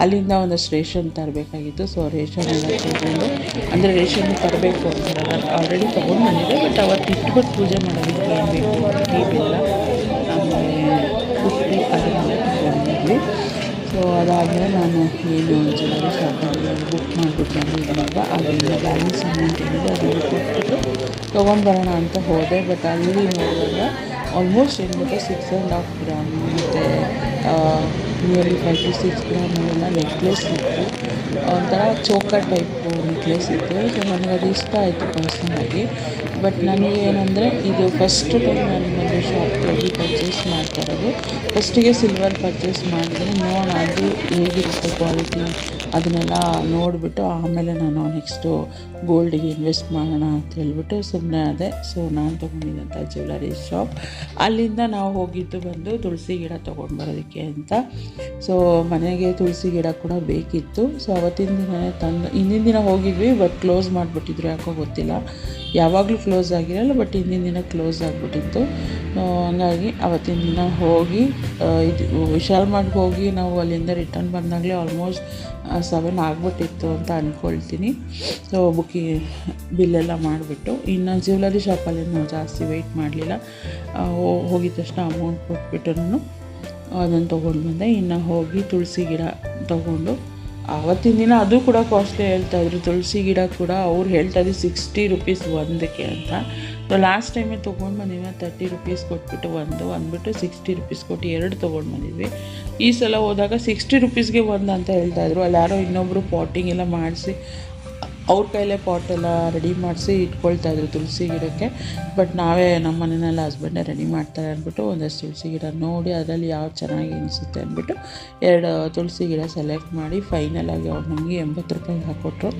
ಅಲ್ಲಿಂದ ಒಂದಷ್ಟು ರೇಷನ್ ತರಬೇಕಾಗಿತ್ತು. ಸೊ ರೇಷನ್ ಎಲ್ಲ ತೊಗೊಂಡು, ಅಂದರೆ ರೇಷನ್ ತರಬೇಕು ಅಂತಾರೆ, ನಾನು ಆಲ್ರೆಡಿ ತೊಗೊಂಡು ಬಂದಿದ್ದೆ. ಬಟ್ ಅವತ್ತು ಇಟ್ಬಿಟ್ಟು ಪೂಜೆ ಮಾಡೋದಕ್ಕೆ ಏನು ಬೇಕು ಅಕ್ಕಿ, ಬೆಲ್ಲ, ಆಮೇಲೆ ಉಪ್ಪು ಅದನ್ನೆಲ್ಲ ತೊಗೊಂಡಿದ್ವಿ. ಸೊ ಅದಾದಮೇಲೆ ನಾನು ಏನು ಜ್ಯುವೆಲ್ಲರಿ ಶಾಪಲ್ಲಿ ಬುಕ್ ಮಾಡಿಬಿಟ್ಟು ಬಂದಿದ್ದಾಗ ಅದರಿಂದ ಬ್ಯಾಲೆನ್ಸ್ ಅಮೌಂಟ್ ಏನಿದೆ ಅದನ್ನು ಕೊಟ್ಬಿಟ್ಟು ತೊಗೊಂಡ್ಬರೋಣ ಅಂತ ಹೋದೆ. ಬಟ್ ಅಲ್ಲಿ ನೋಡಿದಾಗ ಆಲ್ಮೋಸ್ಟ್ ಏನು ಗೊತ್ತಾ 6.5 ಗ್ರಾಮ್ ಮತ್ತು ನಿಯರ್ಲಿ 5 to 6 ಗ್ರಾಮ್ ಅವೆಲ್ಲ ನೆಕ್ಲೆಸ್ ಇತ್ತು. ಒಂಥರ ಚೋಕರ್ ಟೈಪು ನೆಕ್ಲೆಸ್ ಇತ್ತು. ಸೊ ನನಗೆ ಅದು ಇಷ್ಟ ಆಯಿತು ಪರ್ಸ್ನಲಾಗಿ. ಬಟ್ ನನಗೆ ಏನಂದರೆ ಇದು ಫಸ್ಟ್ ಟೈಮ್ ನಾನು ಒಂದು ಶಾಪ್ಗೆ ಹೋಗಿ ಪರ್ಚೇಸ್ ಮಾಡ್ತಾ ಇರೋದು. ಫಸ್ಟಿಗೆ ಸಿಲ್ವರ್ ಪರ್ಚೇಸ್ ಮಾಡಿದ್ರೆ ನೋಡೋಣ ಅದು ಹೇಗಿರುತ್ತೆ ಕ್ವಾಲಿಟಿ ಅದನ್ನೆಲ್ಲ ನೋಡಿಬಿಟ್ಟು ಆಮೇಲೆ ನಾನು ನೆಕ್ಸ್ಟು ಗೋಲ್ಡಿಗೆ ಇನ್ವೆಸ್ಟ್ ಮಾಡೋಣ ಅಂತ ಹೇಳ್ಬಿಟ್ಟು ಸುಮ್ಮನೆ ಅದೇ. ಸೊ ನಾನು ತೊಗೊಂಡಿದ್ದಂಥ ಜ್ಯುವೆಲರಿ ಶಾಪ್, ಅಲ್ಲಿಂದ ನಾವು ಹೋಗಿದ್ದು ಬಂದು ತುಳಸಿ ಗಿಡ ತೊಗೊಂಡು ಬರೋದಕ್ಕೆ ಅಂತ. ಸೊ ಮನೆಗೆ ತುಳಸಿ ಗಿಡ ಕೂಡ ಬೇಕಿತ್ತು. ಸೊ ಅವತ್ತಿನ ದಿನ ಹಿಂದಿನ ದಿನ ಹೋಗಿದ್ವಿ, ಬಟ್ ಕ್ಲೋಸ್ ಮಾಡಿಬಿಟ್ಟಿದ್ರು, ಯಾಕೋ ಗೊತ್ತಿಲ್ಲ. ಯಾವಾಗಲೂ ಕ್ಲೋಸ್ ಆಗಿರಲ್ಲ, ಬಟ್ ಹಿಂದಿನ ದಿನ ಕ್ಲೋಸ್ ಆಗಿಬಿಟ್ಟಿತ್ತು. ಹಂಗಾಗಿ ಅವತ್ತಿನ ದಿನ ಹೋಗಿ ಇದು ವಿಶಾಲ್ ಮಾರ್ಟ್ಗೆ ಹೋಗಿ ನಾವು ಅಲ್ಲಿಂದ ರಿಟರ್ನ್ ಬಂದಾಗಲೇ ಆಲ್ಮೋಸ್ಟ್ 7 ಆಗಿಬಿಟ್ಟಿತ್ತು ಅಂತ ಅಂದ್ಕೊಳ್ತೀನಿ. ಸೊ ಬಿಲ್ಲೆಲ್ಲ ಮಾಡಿಬಿಟ್ಟು ಇನ್ನು ಜ್ಯುವೆಲರಿ ಶಾಪಲ್ಲಿ ನಾವು ಜಾಸ್ತಿ ವೆಯ್ಟ್ ಮಾಡಲಿಲ್ಲ. ಹೋಗಿದ ತಕ್ಷಣ ಅಮೌಂಟ್ ಕೊಟ್ಬಿಟ್ಟು ನಾನು ಅದನ್ನು ತೊಗೊಂಡು ಬಂದೆ. ಇನ್ನು ಹೋಗಿ ತುಳಸಿ ಗಿಡ ತೊಗೊಂಡು ಆವತ್ತಿನ ದಿನ ಅದು ಕೂಡ ಕಾಸ್ಟ್ಲಿ ಹೇಳ್ತಾಯಿದ್ರು. ತುಳಸಿ ಗಿಡ ಕೂಡ ಅವ್ರು ಹೇಳ್ತಾಯಿದ್ರು 60 ರುಪೀಸ್ ಒಂದಕ್ಕೆ ಅಂತ. ಸೊ ಲಾಸ್ಟ್ ಟೈಮೇ ತೊಗೊಂಡು ಬಂದಿದ್ವಿ, 30 ರುಪೀಸ್ ಕೊಟ್ಬಿಟ್ಟು ಒಂದು ಅಂದ್ಬಿಟ್ಟು 60 ರುಪೀಸ್ ಕೊಟ್ಟು 2 ತೊಗೊಂಡು ಬಂದಿದ್ವಿ. ಈ ಸಲ ಹೋದಾಗ 60 ರುಪೀಸ್ಗೆ ಒಂದು ಅಂತ ಹೇಳ್ತಾಯಿದ್ರು. ಅಲ್ಲಿ ಯಾರೋ ಇನ್ನೊಬ್ಬರು ಪಾಟಿಂಗ್ ಎಲ್ಲ ಮಾಡಿಸಿ ಅವ್ರ ಕೈಲೇ ಪಾಟೆಲ್ಲ ರೆಡಿ ಮಾಡಿಸಿ ಇಟ್ಕೊಳ್ತಾಯಿದ್ರು ತುಳಸಿ ಗಿಡಕ್ಕೆ. ಬಟ್ ನಾವೇ ನಮ್ಮ ಮನೆಯಲ್ಲ ಹಸ್ಬೆಂಡೇ ರೆಡಿ ಮಾಡ್ತಾರೆ ಅಂದ್ಬಿಟ್ಟು ಒಂದಷ್ಟು ತುಳಸಿ ಗಿಡ ನೋಡಿ ಅದರಲ್ಲಿ ಯಾವ್ದು ಚೆನ್ನಾಗಿ ಅನಿಸುತ್ತೆ ಅಂದ್ಬಿಟ್ಟು 2 ತುಳಸಿ ಗಿಡ ಸೆಲೆಕ್ಟ್ ಮಾಡಿ ಫೈನಲಾಗಿ ಅವ್ರು ನಮಗೆ 80 ರೂಪಾಯಿಗೆ ಹಾಕ್ಕೊಟ್ರು.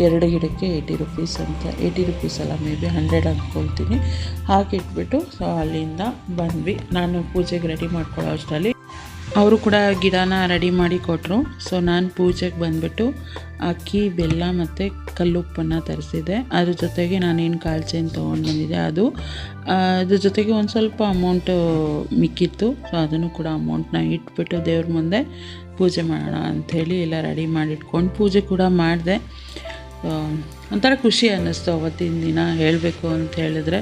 2 ಗಿಡಕ್ಕೆ 80 ರುಪೀಸ್ ಅಂತ, 80 ರುಪೀಸ್ ಅಲ್ಲ ಮೇ ಬಿ 100 ಅಂದ್ಕೊಳ್ತೀನಿ. ಹಾಕಿಟ್ಬಿಟ್ಟು ಸೊ ಅಲ್ಲಿಂದ ಬಂದ್ವಿ. ನಾನು ಪೂಜೆಗೆ ರೆಡಿ ಮಾಡ್ಕೊಳ್ಳೋ ಅಷ್ಟರಲ್ಲಿ ಅವರು ಕೂಡ ಗಿಡನ ರೆಡಿ ಮಾಡಿ ಕೊಟ್ಟರು. ಸೊ ನಾನು ಪೂಜೆಗೆ ಬಂದುಬಿಟ್ಟು ಅಕ್ಕಿ, ಬೆಲ್ಲ ಮತ್ತು ಕಲ್ಲುಪ್ಪನ್ನು ತರಿಸಿದೆ. ಅದ್ರ ಜೊತೆಗೆ ನಾನೇನು ಕಾಲು ಚೈನ್ ತೊಗೊಂಡು ಬಂದಿದ್ದೆ ಅದ್ರ ಜೊತೆಗೆ ಒಂದು ಸ್ವಲ್ಪ ಅಮೌಂಟು ಮಿಕ್ಕಿತ್ತು. ಸೊ ಅದನ್ನು ಕೂಡ ಅಮೌಂಟ್ನ ಇಟ್ಬಿಟ್ಟು ದೇವ್ರ ಮುಂದೆ ಪೂಜೆ ಮಾಡೋಣ ಅಂಥೇಳಿ ಎಲ್ಲ ರೆಡಿ ಮಾಡಿಟ್ಕೊಂಡು ಪೂಜೆ ಕೂಡ ಮಾಡಿದೆ. ಒಂಥರ ಖುಷಿ ಅನ್ನಿಸ್ತು ಅವತ್ತಿನ ದಿನ ಹೇಳಬೇಕು ಅಂತ ಹೇಳಿದ್ರೆ.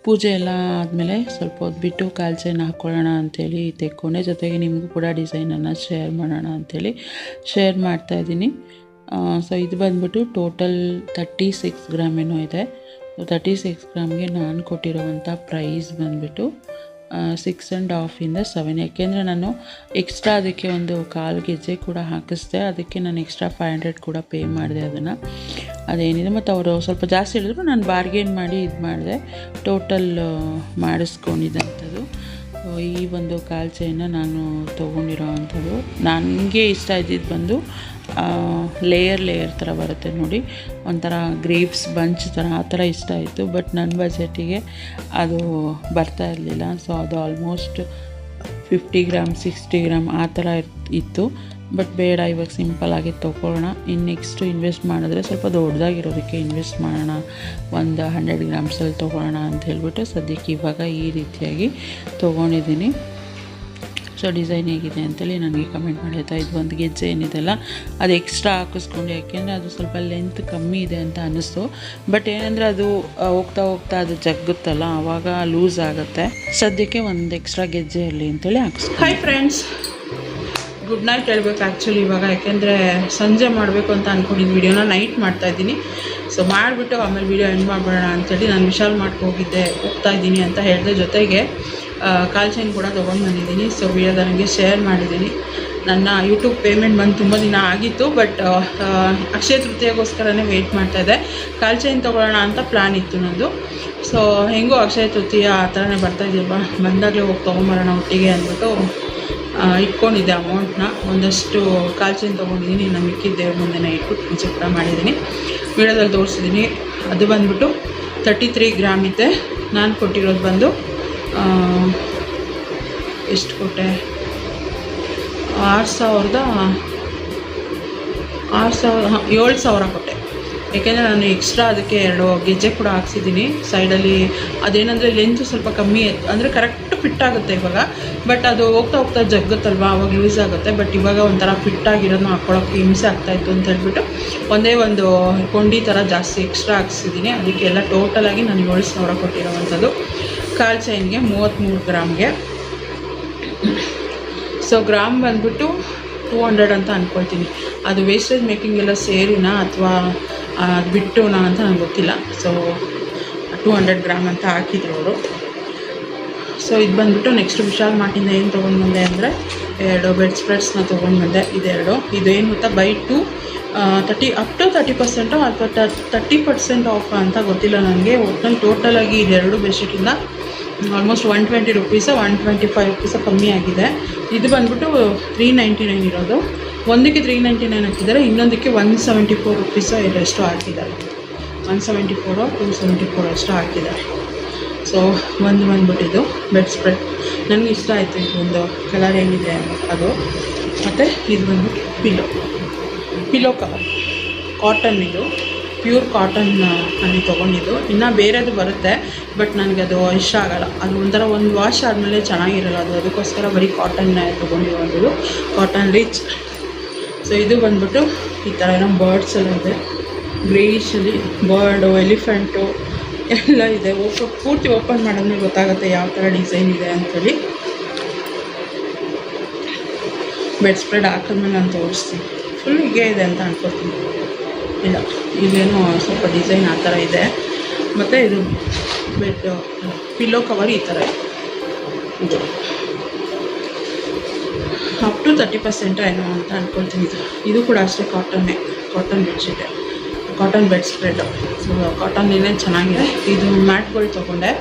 ಪೂಜೆ ಎಲ್ಲ ಆದಮೇಲೆ ಸ್ವಲ್ಪ ಹೊತ್ತು ಬಿಟ್ಟು ಕಾಲು ಚೈನ್ ಹಾಕ್ಕೊಳ್ಳೋಣ ಅಂಥೇಳಿ ತೆಕ್ಕೊಂಡೆ. ಜೊತೆಗೆ ನಿಮಗೂ ಕೂಡ ಡಿಸೈನನ್ನು ಶೇರ್ ಮಾಡೋಣ ಅಂಥೇಳಿ ಶೇರ್ ಮಾಡ್ತಾಯಿದ್ದೀನಿ. ಸೊ ಇದು ಬಂದ್ಬಿಟ್ಟು ಟೋಟಲ್ 36 ಗ್ರಾಮ್ ಏನೋ ಇದೆ. 36 ಗ್ರಾಮ್ಗೆ ನಾನು ಕೊಟ್ಟಿರೋವಂಥ ಪ್ರೈಸ್ ಬಂದುಬಿಟ್ಟು 6.5 7. ಯಾಕೆಂದರೆ ನಾನು ಎಕ್ಸ್ಟ್ರಾ ಅದಕ್ಕೆ ಒಂದು 1/4 ಗೆಜ್ಜೆ ಕೂಡ ಹಾಕಿಸ್ದೆ. ಅದಕ್ಕೆ ನಾನು ಎಕ್ಸ್ಟ್ರಾ 500 ಕೂಡ ಪೇ ಮಾಡಿದೆ ಅದನ್ನು. ಅದೇನಿದೆ ಮತ್ತು ಅವರು ಸ್ವಲ್ಪ ಜಾಸ್ತಿ ಹೇಳಿದ್ರು, ನಾನು ಬಾರ್ಗೇನ್ ಮಾಡಿ ಇದು ಮಾಡಿದೆ, ಟೋಟಲ್ ಮಾಡಿಸ್ಕೊಂಡಿದ್ದಂಥದ್ದು. ಈ ಒಂದು ಕಾಲು ಚೈನ ನಾನು ತೊಗೊಂಡಿರೋ ಅಂಥದ್ದು. ನನಗೆ ಇಷ್ಟ ಇದ್ದಿದ್ದು ಬಂದು ಲೇಯರ್ ಥರ ಬರುತ್ತೆ ನೋಡಿ, ಒಂಥರ ಗ್ರೇಪ್ಸ್ ಬಂಚ್ ಥರ ಆ ಥರ ಇಷ್ಟ ಆಯಿತು. ಬಟ್ ನನ್ನ ಬಜೆಟಿಗೆ ಅದು ಬರ್ತಾ ಇರಲಿಲ್ಲ. ಸೊ ಅದು ಆಲ್ಮೋಸ್ಟ್ 50 ಗ್ರಾಮ್ 60 ಗ್ರಾಮ್ ಆ ಥರ ಇತ್ತು. ಬಟ್ ಬೇಡ, ಇವಾಗ ಸಿಂಪಲ್ಲಾಗಿ ತೊಗೊಳ್ಳೋಣ. ಇನ್ನು ನೆಕ್ಸ್ಟು ಇನ್ವೆಸ್ಟ್ ಮಾಡಿದ್ರೆ ಸ್ವಲ್ಪ ದೊಡ್ಡದಾಗಿರೋದಕ್ಕೆ ಇನ್ವೆಸ್ಟ್ ಮಾಡೋಣ, ಒಂದು 100 ಗ್ರಾಮ್ಸಲ್ಲಿ ತೊಗೊಳ್ಳೋಣ ಅಂತ ಹೇಳ್ಬಿಟ್ಟು ಸದ್ಯಕ್ಕೆ ಇವಾಗ ಈ ರೀತಿಯಾಗಿ ತೊಗೊಂಡಿದ್ದೀನಿ. ಸೊ ಡಿಸೈನ್ ಹೇಗಿದೆ ಅಂತೇಳಿ ನನಗೆ ಕಮೆಂಟ್ ಮಾಡಿರ್ತಾ. ಇದು ಒಂದು ಗೆಜ್ಜೆ ಏನಿದೆಲ್ಲ ಅದು ಎಕ್ಸ್ಟ್ರಾ ಹಾಕಿಸ್ಕೊಂಡು, ಯಾಕೆಂದರೆ ಅದು ಸ್ವಲ್ಪ ಲೆಂತ್ ಕಮ್ಮಿ ಇದೆ ಅಂತ ಅನ್ನಿಸ್ತು. ಬಟ್ ಏನಂದರೆ ಅದು ಹೋಗ್ತಾ ಅದು ಜಗ್ಗುತ್ತಲ್ಲ, ಆವಾಗ ಲೂಸ್ ಆಗುತ್ತೆ. ಸದ್ಯಕ್ಕೆ ಒಂದು ಎಕ್ಸ್ಟ್ರಾ ಗೆಜ್ಜೆ ಇರಲಿ ಅಂತೇಳಿ ಹಾಕಿಸ್ಕೊಂಡು. ಹಾಯ್ ಫ್ರೆಂಡ್ಸ್, ಗುಡ್ ನೈಟ್ ಹೇಳ್ಬೇಕು ಆ್ಯಕ್ಚುಲಿ ಇವಾಗ, ಯಾಕೆಂದರೆ ಸಂಜೆ ಮಾಡಬೇಕು ಅಂತ ಅಂದ್ಕೊಂಡಿದ್ದು ವೀಡಿಯೋನ ನೈಟ್ ಮಾಡ್ತಾಯಿದ್ದೀನಿ. ಸೊ ಮಾಡಿಬಿಟ್ಟು ಆಮೇಲೆ ವೀಡಿಯೋ ಎಂಡ್ ಮಾಡಿಬಿಡೋಣ ಅಂಥೇಳಿ ನಾನು ವಿಶಾಲ್ ಹೋಗ್ತಾಯಿದ್ದೀನಿ ಅಂತ ಹೇಳಿದೆ. ಜೊತೆಗೆ ಕಾಲ್ ಚೈನ್ ಕೂಡ ತೊಗೊಂಡು ಬಂದಿದ್ದೀನಿ. ಸೊ ವಿಡಿಯೋದ ನನಗೆ ಶೇರ್ ಮಾಡಿದ್ದೀನಿ. ನನ್ನ ಯೂಟ್ಯೂಬ್ ಪೇಮೆಂಟ್ ಬಂದು ತುಂಬ ದಿನ ಆಗಿತ್ತು. ಬಟ್ ಅಕ್ಷಯ ತೃತೀಯಗೋಸ್ಕರನೇ ವೆಯ್ಟ್ ಮಾಡ್ತಾಯಿದ್ದೆ. ಕಾಲ್ ಚೈನ್ ತೊಗೊಳ್ಳೋಣ ಅಂತ ಪ್ಲ್ಯಾನ್ ಇತ್ತು ನಂದು. ಸೊ ಹೆಂಗೋ ಅಕ್ಷಯ ತೃತೀಯ ಆ ಥರನೇ ಬರ್ತಾಯಿದ್ದೀಲ್ವ, ಬಂದಾಗಲೇ ಹೋಗಿ ತೊಗೊಂಬರೋಣ ಒಟ್ಟಿಗೆ ಅಂದ್ಬಿಟ್ಟು ಇಟ್ಕೊಂಡಿದ್ದೆ ಅಮೌಂಟ್ನ. ಒಂದಷ್ಟು ಕಾಲ್ ಚೈನ್ ತೊಗೊಂಡಿದ್ದೀನಿ. ನಾನು ಮಿಕ್ಕಿದ ದೇವ್ರ ಮುಂದೆನೇ ಇಟ್ಬಿಟ್ಟು ಪೂಜೆ ಕೂಡ ಮಾಡಿದ್ದೀನಿ. ವಿಡಿಯೋದಲ್ಲಿ ತೋರಿಸಿದ್ದೀನಿ. ಅದು ಬಂದುಬಿಟ್ಟು 33 ಗ್ರಾಮ್ ಇದೆ. ನಾನು ಕೊಟ್ಟಿರೋದು ಬಂದು ಎಷ್ಟು ಕೊಟ್ಟೆ, 7,000 ಕೊಟ್ಟೆ. ಏಕೆಂದರೆ ನಾನು ಎಕ್ಸ್ಟ್ರಾ ಅದಕ್ಕೆ 2 ಗೆಜ್ಜೆ ಕೂಡ ಹಾಕ್ಸಿದ್ದೀನಿ ಸೈಡಲ್ಲಿ. ಅದೇನಂದರೆ ಲೆಂತ್ ಸ್ವಲ್ಪ ಕಮ್ಮಿ ಅಂದರೆ ಕರೆಕ್ಟ್ ಫಿಟ್ ಆಗುತ್ತೆ ಇವಾಗ. ಬಟ್ ಅದು ಹೋಗ್ತಾ ಜಗ್ಗುತ್ತಲ್ವ, ಆವಾಗ ಯೂಸ್ ಆಗುತ್ತೆ. ಬಟ್ ಇವಾಗ ಒಂಥರ ಫಿಟ್ಟಾಗಿರೋದನ್ನ ಹಾಕ್ಕೊಳ್ಳೋಕ್ಕೆ ಹಿಂಸೆ ಆಗ್ತಾಯಿತ್ತು ಅಂತ ಹೇಳ್ಬಿಟ್ಟು ಒಂದೇ ಒಂದು ಕೊಂಡಿ ಥರ ಜಾಸ್ತಿ ಎಕ್ಸ್ಟ್ರಾ ಹಾಕ್ಸಿದ್ದೀನಿ. ಅದಕ್ಕೆ ಎಲ್ಲ ಟೋಟಲಾಗಿ ನಾನು 7,000 ಕೊಟ್ಟಿರೋವಂಥದ್ದು. ಕಾಲ್ ಚೈನ್ಗೆ 33 ಗ್ರಾಮ್ಗೆ. ಸೊ ಗ್ರಾಮ್ ಬಂದ್ಬಿಟ್ಟು 200 ಅಂತ ಅಂದ್ಕೊಳ್ತೀನಿ. ಅದು ವೇಸ್ಟೇಜ್ ಮೇಕಿಂಗ್ ಎಲ್ಲ ಸೇರಿನಾ ಅಥವಾ ಅದು ಬಿಟ್ಟುನಾ ಅಂತ ನನಗೆ ಗೊತ್ತಿಲ್ಲ. ಸೊ 200 ಗ್ರಾಮ್ ಅಂತ ಹಾಕಿದ್ರು ಅವರು. ಸೊ ಇದು ಬಂದುಬಿಟ್ಟು ನೆಕ್ಸ್ಟ್ ವಿಶಾಲ್ ಮಾರ್ಟಿಂದ ಏನು ತೊಗೊಂಡು ಬಂದೆ ಅಂದರೆ 2 ಬೆಡ್ ಸ್ಪ್ರೆಡ್ಸ್ನ ತೊಗೊಂಡು ಬಂದೆ. ಇದೇನು ಗೊತ್ತಾ, ಬೈ 2 30% ಅಥವಾ 30% ಆಫ್ ಅಂತ ಗೊತ್ತಿಲ್ಲ ನನಗೆ. ಒಟ್ಟಿನಲ್ಲಿ ಟೋಟಲಾಗಿ ಇದೆರಡು ಬೆಡ್ಶೀಟಿಂದ ಆಲ್ಮೋಸ್ಟ್ 120 ರುಪೀಸ 125 ರುಪೀಸ ಕಮ್ಮಿ ಆಗಿದೆ. ಇದು ಬಂದ್ಬಿಟ್ಟು 399 ಇರೋದು. ಒಂದಕ್ಕೆ 399 ಹಾಕಿದ್ದಾರೆ, ಇನ್ನೊಂದಕ್ಕೆ 174 ರುಪೀಸ ಎಷ್ಟು ಹಾಕಿದ್ದಾರೆ. 174 274 ಅಷ್ಟು ಹಾಕಿದ್ದಾರೆ. ಸೊ ಒಂದು ಬಂದ್ಬಿಟ್ಟಿದ್ದು ಬೆಡ್ ಸ್ಪ್ರೆಡ್ ನನಗೆ ಇಷ್ಟ ಆಯಿತು. ಇದು ಒಂದು ಕಲರ್ ಏನಿದೆ ಅದು. ಮತ್ತು ಇದು ಬಂದ್ಬಿಟ್ಟು ಪಿಲೋ ಕವರ್, ಕಾಟನ್, ಇದು ಪ್ಯೂರ್ ಕಾಟನ್ ಅಲ್ಲಿ ತೊಗೊಂಡಿದ್ದು. ಇನ್ನು ಬೇರೆದು ಬರುತ್ತೆ, ಬಟ್ ನನಗೆ ಅದು ಇಷ್ಟ ಆಗೋಲ್ಲ. ಅದು ಒಂಥರ ಒಂದು ವಾಶ್ ಆದಮೇಲೆ ಚೆನ್ನಾಗಿರಲ್ಲ ಅದು. ಅದಕ್ಕೋಸ್ಕರ ಬರೀ ಕಾಟನ್ನೇ ತೊಗೊಂಡಿರೋದು, ಕಾಟನ್ ರಿಚ್. ಸೊ ಇದು ಬಂದ್ಬಿಟ್ಟು ಈ ಥರ ಏನೋ ಬರ್ಡ್ಸ್ ಎಲ್ಲ ಇದೆ, ಗ್ರೇಷಲ್ಲಿ ಬರ್ಡು, ಎಲಿಫೆಂಟು ಎಲ್ಲ ಇದೆ. ಪೂರ್ತಿ ಓಪನ್ ಮಾಡಿದ್ರೆ ಗೊತ್ತಾಗುತ್ತೆ ಯಾವ ಥರ ಡಿಸೈನ್ ಇದೆ ಅಂಥೇಳಿ. ಬೆಡ್ ಸ್ಪ್ರೆಡ್ ಹಾಕಿದ್ಮೇಲೆ ನಾನು ತೋರಿಸ್ತೀನಿ. ಫುಲ್ ಹೀಗೆ ಇದೆ ಅಂತ ಅನ್ಕೋತೀನಿ. ಇಲ್ಲ, ಇದೇನೋ ಸ್ವಲ್ಪ ಡಿಸೈನ್ ಆ ಥರ ಇದೆ. ಮತ್ತು ಇದು ಬೆಡ್ ಪಿಲ್ಲೋ ಕವರ್ ಈ ಥರ ಇದೆ. ಅಪ್ ಟು 30% ಏನೋ ಅಂತ ಅಂದ್ಕೊಳ್ತೀನಿ. ಇದು ಕೂಡ ಅಷ್ಟೇ ಕಾಟನ್ನೇ, ಕಾಟನ್ ಬೆಡ್ಶೀಟೆ, ಕಾಟನ್ ಬೆಡ್ ಸ್ಪ್ರೆಡ್. ಸೊ ಕಾಟನ್ನೇ ಚೆನ್ನಾಗಿದೆ. ಇದು ಮ್ಯಾಟ್ಗಳು ತೊಗೊಂಡೆ.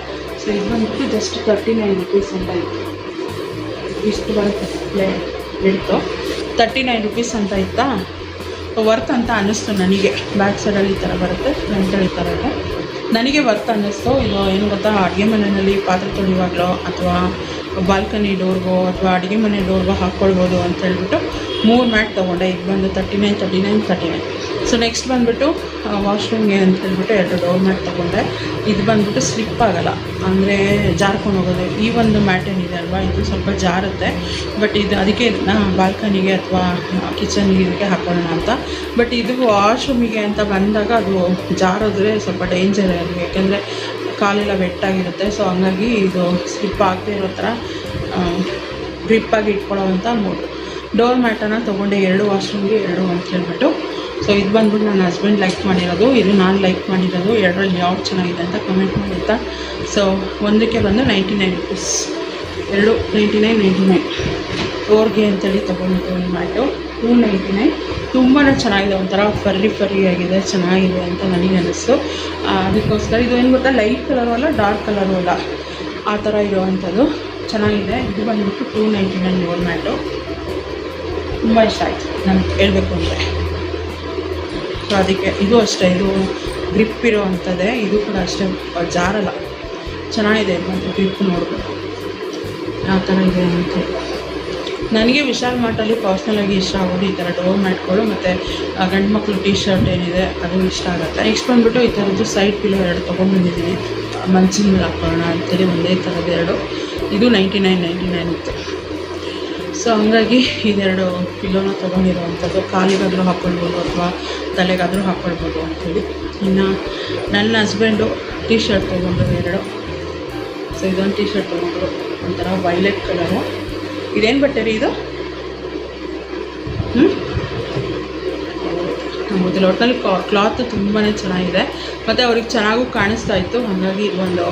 ಸೊ ಇದು ಬಂದ್ಬಿಟ್ಟು ಜಸ್ಟ್ 39 ರೂಪೀಸ್ ಅಂತ ಇತ್ತು. ಇಷ್ಟು ಬರುತ್ತೆ ಇತ್ತು, 39 ರೂಪೀಸ್ ಅಂತ ಇತ್ತಾ. ವರ್ತ್ ಅಂತ ಅನ್ನಿಸ್ತು ನನಗೆ. ಬ್ಯಾಕ್ ಸೈಡಲ್ಲಿ ಈ ಥರ ಬರುತ್ತೆ, ಫ್ರಂಟಲ್ಲಿ ಈ ಥರ ಇದೆ. ನನಗೆ ವರ್ತ್ ಅನ್ನಿಸ್ತು. ಇದು ಏನು ಗೊತ್ತಾ, ಅಡುಗೆ ಮನೆಯಲ್ಲಿ ಪಾತ್ರೆ ತೊಳೆಯುವಾಗಲೋ ಅಥವಾ ಬಾಲ್ಕನಿ ಡೋರ್ಗೋ ಅಥವಾ ಅಡುಗೆ ಮನೆ ಡೋರ್ಗೋ ಹಾಕ್ಕೊಳ್ಬೋದು ಅಂತ ಹೇಳ್ಬಿಟ್ಟು 3 ಮ್ಯಾಟ್ ತೊಗೊಂಡೆ. ಇದು ಬಂದು 39. ಸೊ ನೆಕ್ಸ್ಟ್ ಬಂದುಬಿಟ್ಟು ವಾಶ್ರೂಮ್ಗೆ ಅಂತ ಹೇಳ್ಬಿಟ್ಟು 2 ಡೋರ್ ಮ್ಯಾಟ್ ತೊಗೊಂಡೆ. ಇದು ಬಂದುಬಿಟ್ಟು ಸ್ಲಿಪ್ ಆಗೋಲ್ಲ, ಅಂದರೆ ಜಾರ್ಕೊಂಡು ಹೋಗೋದು. ಈ ಒಂದು ಮ್ಯಾಟ್ ಏನಿದೆ ಅಲ್ವಾ, ಇದು ಸ್ವಲ್ಪ ಜಾರುತ್ತೆ. ಬಟ್ ಇದು ಅದಕ್ಕೆ ಇದನ್ನ ಬಾಲ್ಕನಿಗೆ ಅಥವಾ ಕಿಚನ್ಗೆ ಇದಕ್ಕೆ ಹಾಕೋಣ ಅಂತ. ಬಟ್ ಇದು ವಾಶ್ರೂಮಿಗೆ ಅಂತ ಬಂದಾಗ ಅದು ಜಾರೋದ್ರೆ ಸ್ವಲ್ಪ ಡೇಂಜರ್ ಅದು, ಯಾಕೆಂದರೆ ಕಾಲೆಲ್ಲ ವೆಟ್ಟಾಗಿರುತ್ತೆ. ಸೊ ಹಂಗಾಗಿ ಇದು ಸ್ಲಿಪ್ ಆಗದೆ ಇರೋ ಥರ ಗ್ರಿಪ್ಪಾಗಿ ಇಟ್ಕೊಳ್ಳೋವಂಥ 3 ಡೋರ್ ಮ್ಯಾಟನ್ನು ತೊಗೊಂಡೆ. 2 ವಾಶ್ರೂಮ್ಗೆ 2 ಅಂತ ಹೇಳ್ಬಿಟ್ಟು. ಸೊ ಇದು ಬಂದ್ಬಿಟ್ಟು ನನ್ನ ಹಸ್ಬೆಂಡ್ ಲೈಕ್ ಮಾಡಿರೋದು, ಇದು ನಾನು ಲೈಕ್ ಮಾಡಿರೋದು. 2ರಲ್ಲಿ ಯಾವ್ದು ಚೆನ್ನಾಗಿದೆ ಅಂತ ಕಮೆಂಟ್ ಮಾಡಿರ್ತಾ. ಸೊ ಒಂದಕ್ಕೆ ಬಂದು 99 ರೂಪೀಸ್, 2 99 ಡೋರ್ಗೆ ಅಂತೇಳಿ ತೊಗೊಂಡಿದ್ದು ಈ ಮ್ಯಾಟು 299. ತುಂಬಾ ಚೆನ್ನಾಗಿದೆ, ಒಂಥರ ಫರ್ರಿ ಆಗಿದೆ, ಚೆನ್ನಾಗಿದೆ ಅಂತ ನನಗೆ ಅನ್ನಿಸ್ತು. ಅದಕ್ಕೋಸ್ಕರ ಇದು ಏನು ಗೊತ್ತಾ, ಲೈಟ್ ಕಲರು ಅಲ್ಲ ಡಾರ್ಕ್ ಕಲರು ಅಲ್ಲ, ಆ ಥರ ಇರುವಂಥದ್ದು ಚೆನ್ನಾಗಿದೆ. ಇದು ಬಂದ್ಬಿಟ್ಟು 299 ಡೋರ್ ಮ್ಯಾಟು. ತುಂಬ ಇಷ್ಟ ಆಯಿತು ನನಗೆ ಹೇಳಬೇಕು ಅಂದರೆ. ಸೊ ಅದಕ್ಕೆ ಇದು ಅಷ್ಟೇ, ಇದು ಗ್ರಿಪ್ ಇರೋ ಅಂಥದ್ದೇ. ಇದು ಕೂಡ ಅಷ್ಟೇ ಜಾರಲ್ಲ, ಚೆನ್ನಾಗಿದೆ. ಮತ್ತು ಗ್ರಿಪ್ ನೋಡ್ಬೋದು ಯಾವ ಥರ ಇದೆ ಅಂತ. ನನಗೆ ವಿಶಾಲ್ ಮಾರ್ಟಲ್ಲಿ ಪರ್ಸ್ನಲಾಗಿ ಇಷ್ಟ ಆಗೋದು ಈ ಥರ ಡೋರ್ ಮ್ಯಾಟ್ಗಳು. ಮತ್ತು ಗಂಡು ಮಕ್ಕಳು ಟೀ ಶರ್ಟ್ ಏನಿದೆ ಅದು ಇಷ್ಟ ಆಗುತ್ತೆ. ನೆಕ್ಸ್ಟ್ ಬಂದುಬಿಟ್ಟು ಈ ಥರದ್ದು ಸೈಡ್ ಪಿಲ್ಲೋ 2 ತೊಗೊಂಡ್ಬಂದಿದ್ದೀನಿ, ಮಂಚಿನ ಮೇಲೆ ಹಾಕೋಣ ಅಂತೇಳಿ. ಒಂದೇ ಥರದ್ದು 2. ಇದು 99 ಇತ್ತು. ಸೊ ಹಂಗಾಗಿ ಇದೆರಡು ಪಿಲ್ಲೋನ ತೊಗೊಂಡಿರೋವಂಥದ್ದು. ಕಾಲಿಗಾದರೂ ಹಾಕ್ಕೊಳ್ಬೋದು ಅಥವಾ ತಲೆಗಾದರೂ ಹಾಕ್ಕೊಳ್ಬೋದು ಅಂಥೇಳಿ. ಇನ್ನು ನನ್ನ ಹಸ್ಬೆಂಡು ಟೀ ಶರ್ಟ್ ತೊಗೊಂಡ್ರು 2. ಸೊ ಇದೊಂದು ಟೀ ಶರ್ಟ್ ತೊಗೊಂಡ್ರು, ಒಂಥರ ವೈಲೆಟ್ ಕಲರು. ಇದೇನು ಬಟ್ಟೆ ರೀ ಇದು? ಗೊತ್ತಿಲ್ಲ, ಒಟ್ಟಿನಲ್ಲಿ ಕ್ಲಾತ್ ತುಂಬಾ ಚೆನ್ನಾಗಿದೆ ಮತ್ತು ಅವ್ರಿಗೆ ಚೆನ್ನಾಗೂ ಕಾಣಿಸ್ತಾ ಇತ್ತು. ಹಾಗಾಗಿ ಇದೊಂದು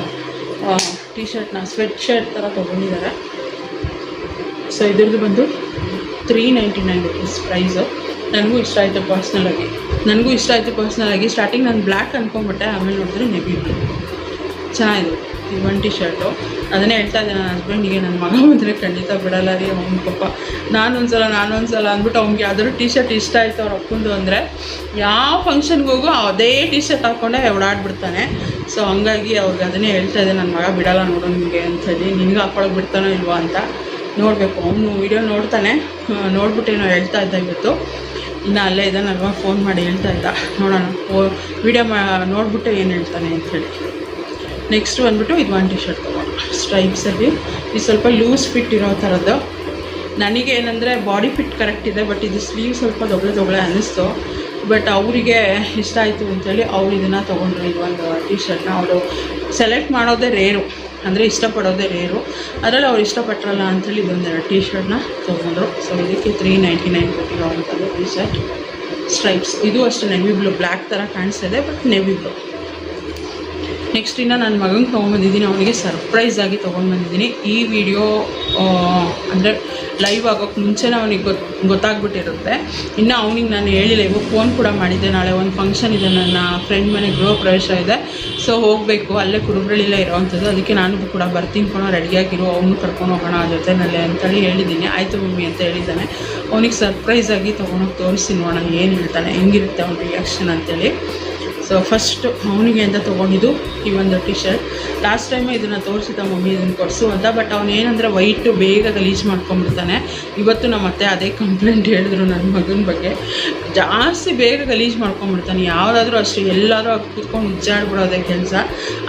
ಟೀ ಶರ್ಟ್ನ ಸ್ವೆಟ್ ಶರ್ಟ್ ಥರ ತೊಗೊಂಡಿದ್ದಾರೆ. ಸೊ ಇದ್ರದ್ದು ಬಂದು 399 ರೂಪೀಸ್ ಪ್ರೈಸು. ನನಗೂ ಇಷ್ಟ ಆಯಿತು ಪರ್ಸ್ನಲಾಗಿ. ಸ್ಟಾರ್ಟಿಂಗ್ ನಾನು ಬ್ಲ್ಯಾಕ್ ಅಂದ್ಕೊಂಡ್ಬಿಟ್ಟೆ, ಆಮೇಲೆ ನೋಡಿದ್ರೆ ನೆವಿ ಬ್ಲೂ ಚೆನ್ನಾಗಿದೆ. ಇದು 1 ಟೀ ಶರ್ಟು. ಅದನ್ನೇ ಹೇಳ್ತಾ ಇದ್ದೆ ನನ್ನ ಹಸ್ಬೆಂಡಿಗೆ, ನನ್ನ ಮಗ ಬಂದರೆ ಖಂಡಿತ ಬಿಡಲ್ಲ ರೀ ಅವ್ನ ಪಾಪ. ನಾನೊಂದ್ಸಲ ಅಂದ್ಬಿಟ್ಟು ಅವ್ನಿಗೆ ಯಾವ್ದಾದ್ರು ಟೀ ಶರ್ಟ್ ಇಷ್ಟ ಆಯಿತು ಅವ್ರು ಒಪ್ಪಂದು ಅಂದರೆ ಯಾವ ಫಂಕ್ಷನ್ಗೆ ಹೋಗೋ ಅದೇ ಟೀ ಶರ್ಟ್ ಹಾಕ್ಕೊಂಡೆ ಓಡಾಡ್ಬಿಡ್ತಾನೆ. ಸೊ ಹಂಗಾಗಿ ಅವ್ರಿಗೆ ಅದನ್ನೇ ಹೇಳ್ತಾ ಇದ್ದೆ, ನನ್ನ ಮಗ ಬಿಡಲ್ಲ ನೋಡು ನಿಮಗೆ ಅಂಥೇಳಿ, ನಿನಗೆ ಹಾಕ್ಕೊಳಕ್ಕೆ ಬಿಡ್ತಾನೋ ಇಲ್ವಾ ಅಂತ ನೋಡಬೇಕು. ಅವನು ವೀಡಿಯೋ ನೋಡ್ತಾನೆ, ನೋಡ್ಬಿಟ್ಟೇನೋ ಹೇಳ್ತಾ ಇದ್ದ ಇವತ್ತು. ಇನ್ನು ಅಲ್ಲೇ ಇದ್ದಾನಲ್ವ, ಫೋನ್ ಮಾಡಿ ಹೇಳ್ತಾ ಇದ್ದ, ನೋಡೋಣ ವೀಡಿಯೋ ನೋಡ್ಬಿಟ್ಟು ಏನು ಹೇಳ್ತಾನೆ ಅಂಥೇಳಿ. ನೆಕ್ಸ್ಟ್ ಬಂದುಬಿಟ್ಟು ಇದು 1 ಟೀ ಶರ್ಟ್ ತೊಗೊಂಡು ಸ್ಟ್ರೈಪ್ಸಲ್ಲಿ. ಇದು ಸ್ವಲ್ಪ ಲೂಸ್ ಫಿಟ್ ಇರೋ ಥರದ್ದು. ನನಗೆ ಏನಂದರೆ ಬಾಡಿ ಫಿಟ್ ಕರೆಕ್ಟ್ ಇದೆ, ಬಟ್ ಇದು ಸ್ಲೀವ್ ಸ್ವಲ್ಪ ದೊಡ್ಡ ಅನ್ನಿಸ್ತು. ಬಟ್ ಅವರಿಗೆ ಇಷ್ಟ ಆಯಿತು ಅಂಥೇಳಿ ಅವ್ರು ಇದನ್ನು ತೊಗೊಂಡ್ರು. ಇದು ಒಂದು ಟೀ ಶರ್ಟ್ನ ಅವರು ಸೆಲೆಕ್ಟ್ ಮಾಡೋದೇ ರೇರು, ಅಂದರೆ ಇಷ್ಟಪಡೋದೇ ರೇರು. ಅದರಲ್ಲಿ ಅವ್ರು ಇಷ್ಟಪಟ್ಟರಲ್ಲ ಅಂಥೇಳಿ ಇದೊಂದು 2 ಟೀ ಶರ್ಟ್ನ ತೊಗೊಂಡ್ರು. ಸೊ ಇದಕ್ಕೆ 399 ಕೊಟ್ಟಿರೋವಂಥದ್ದು ಟೀ ಶರ್ಟ್ ಸ್ಟ್ರೈಪ್ಸ್. ಇದು ಅಷ್ಟೇ ನೆವಿ ಬ್ಲೂ, ಬ್ಲ್ಯಾಕ್ ಥರ ಕಾಣಿಸ್ತಿದೆ ಬಟ್ ನೆವಿ ಬ್ಲೂ. ನೆಕ್ಸ್ಟ್ ಇನ್ನು ನನ್ನ ಮಗಂಗೆ ತೊಗೊಂಡ್ಬಂದಿದ್ದೀನಿ, ಅವನಿಗೆ ಸರ್ಪ್ರೈಸಾಗಿ ತೊಗೊಂಡ್ಬಂದಿದ್ದೀನಿ. ಈ ವಿಡಿಯೋ ಅಂದರೆ ಲೈವ್ ಆಗೋಕ್ಕೆ ಮುಂಚೆನೇ ಅವನಿಗೆ ಗೊತ್ತಾಗ್ಬಿಟ್ಟಿರುತ್ತೆ. ಇನ್ನು ಅವನಿಗೆ ನಾನು ಹೇಳಿಲ್ಲ, ಇವಾಗ ಫೋನ್ ಕೂಡ ಮಾಡಿದ್ದೆ. ನಾಳೆ ಒಂದು ಫಂಕ್ಷನ್ ಇದೆ, ನನ್ನ ಫ್ರೆಂಡ್ ಮನೆ ಗೃಹ ಪ್ರವೇಶ ಇದೆ. ಸೊ ಹೋಗಬೇಕು, ಅಲ್ಲೇ ಕುರುಬ್ರಳ್ಳಿಲೇ ಇರೋವಂಥದ್ದು. ಅದಕ್ಕೆ ನಾನು ಕೂಡ ಬರ್ತೀನಿ ಕಣೋ, ರೆಡಿಯಾಗಿರೋ, ಅವನು ಕರ್ಕೊಂಡು ಹೋಗೋಣ ಆ ಜೊತೆನಲ್ಲೇ ಅಂತೇಳಿ ಹೇಳಿದ್ದೀನಿ. ಆಯಿತು ಮಮ್ಮಿ ಅಂತ ಹೇಳಿದ್ದಾನೆ. ಅವನಿಗೆ ಸರ್ಪ್ರೈಸಾಗಿ ತೊಗೊಂಡೋಗಿ ತೋರಿಸಿ ನೋಡೋಣ ಏನು ಹೇಳ್ತಾನೆ, ಹೆಂಗಿರುತ್ತೆ ಅವ್ನ ರಿಯಾಕ್ಷನ್ ಅಂತೇಳಿ. ಸೊ ಫಸ್ಟು ಅವನಿಗೆ ಅಂತ ತೊಗೊಂಡಿದ್ದು ಈ ಒಂದು ಟೀ ಶರ್ಟ್. ಲಾಸ್ಟ್ ಟೈಮೇ ಇದನ್ನು ತೋರಿಸಿದ್ದ ಮಮ್ಮಿ ಇದನ್ನು ಕೊಡಿಸು ಅಂತ. ಬಟ್ ಅವನು ಏನಂದರೆ ವೈಟು ಬೇಗ ಗಲೀಜು ಮಾಡ್ಕೊಂಡ್ಬಿಡ್ತಾನೆ. ಇವತ್ತು ನಮ್ಮ ಅತ್ತೆ ಅದೇ ಕಂಪ್ಲೇಂಟ್ ಹೇಳಿದ್ರು ನನ್ನ ಮಗನ ಬಗ್ಗೆ. ಜಾಸ್ತಿ ಬೇಗ ಗಲೀಜು ಮಾಡ್ಕೊಂಡ್ಬಿಡ್ತಾನೆ. ಯಾವುದಾದ್ರೂ ಅಷ್ಟೇ, ಎಲ್ಲಾದರೂ ಕೂತ್ಕೊಂಡು ಉಜ್ಜಾಡ್ಬಿಡೋದೇ ಕೆಲಸ.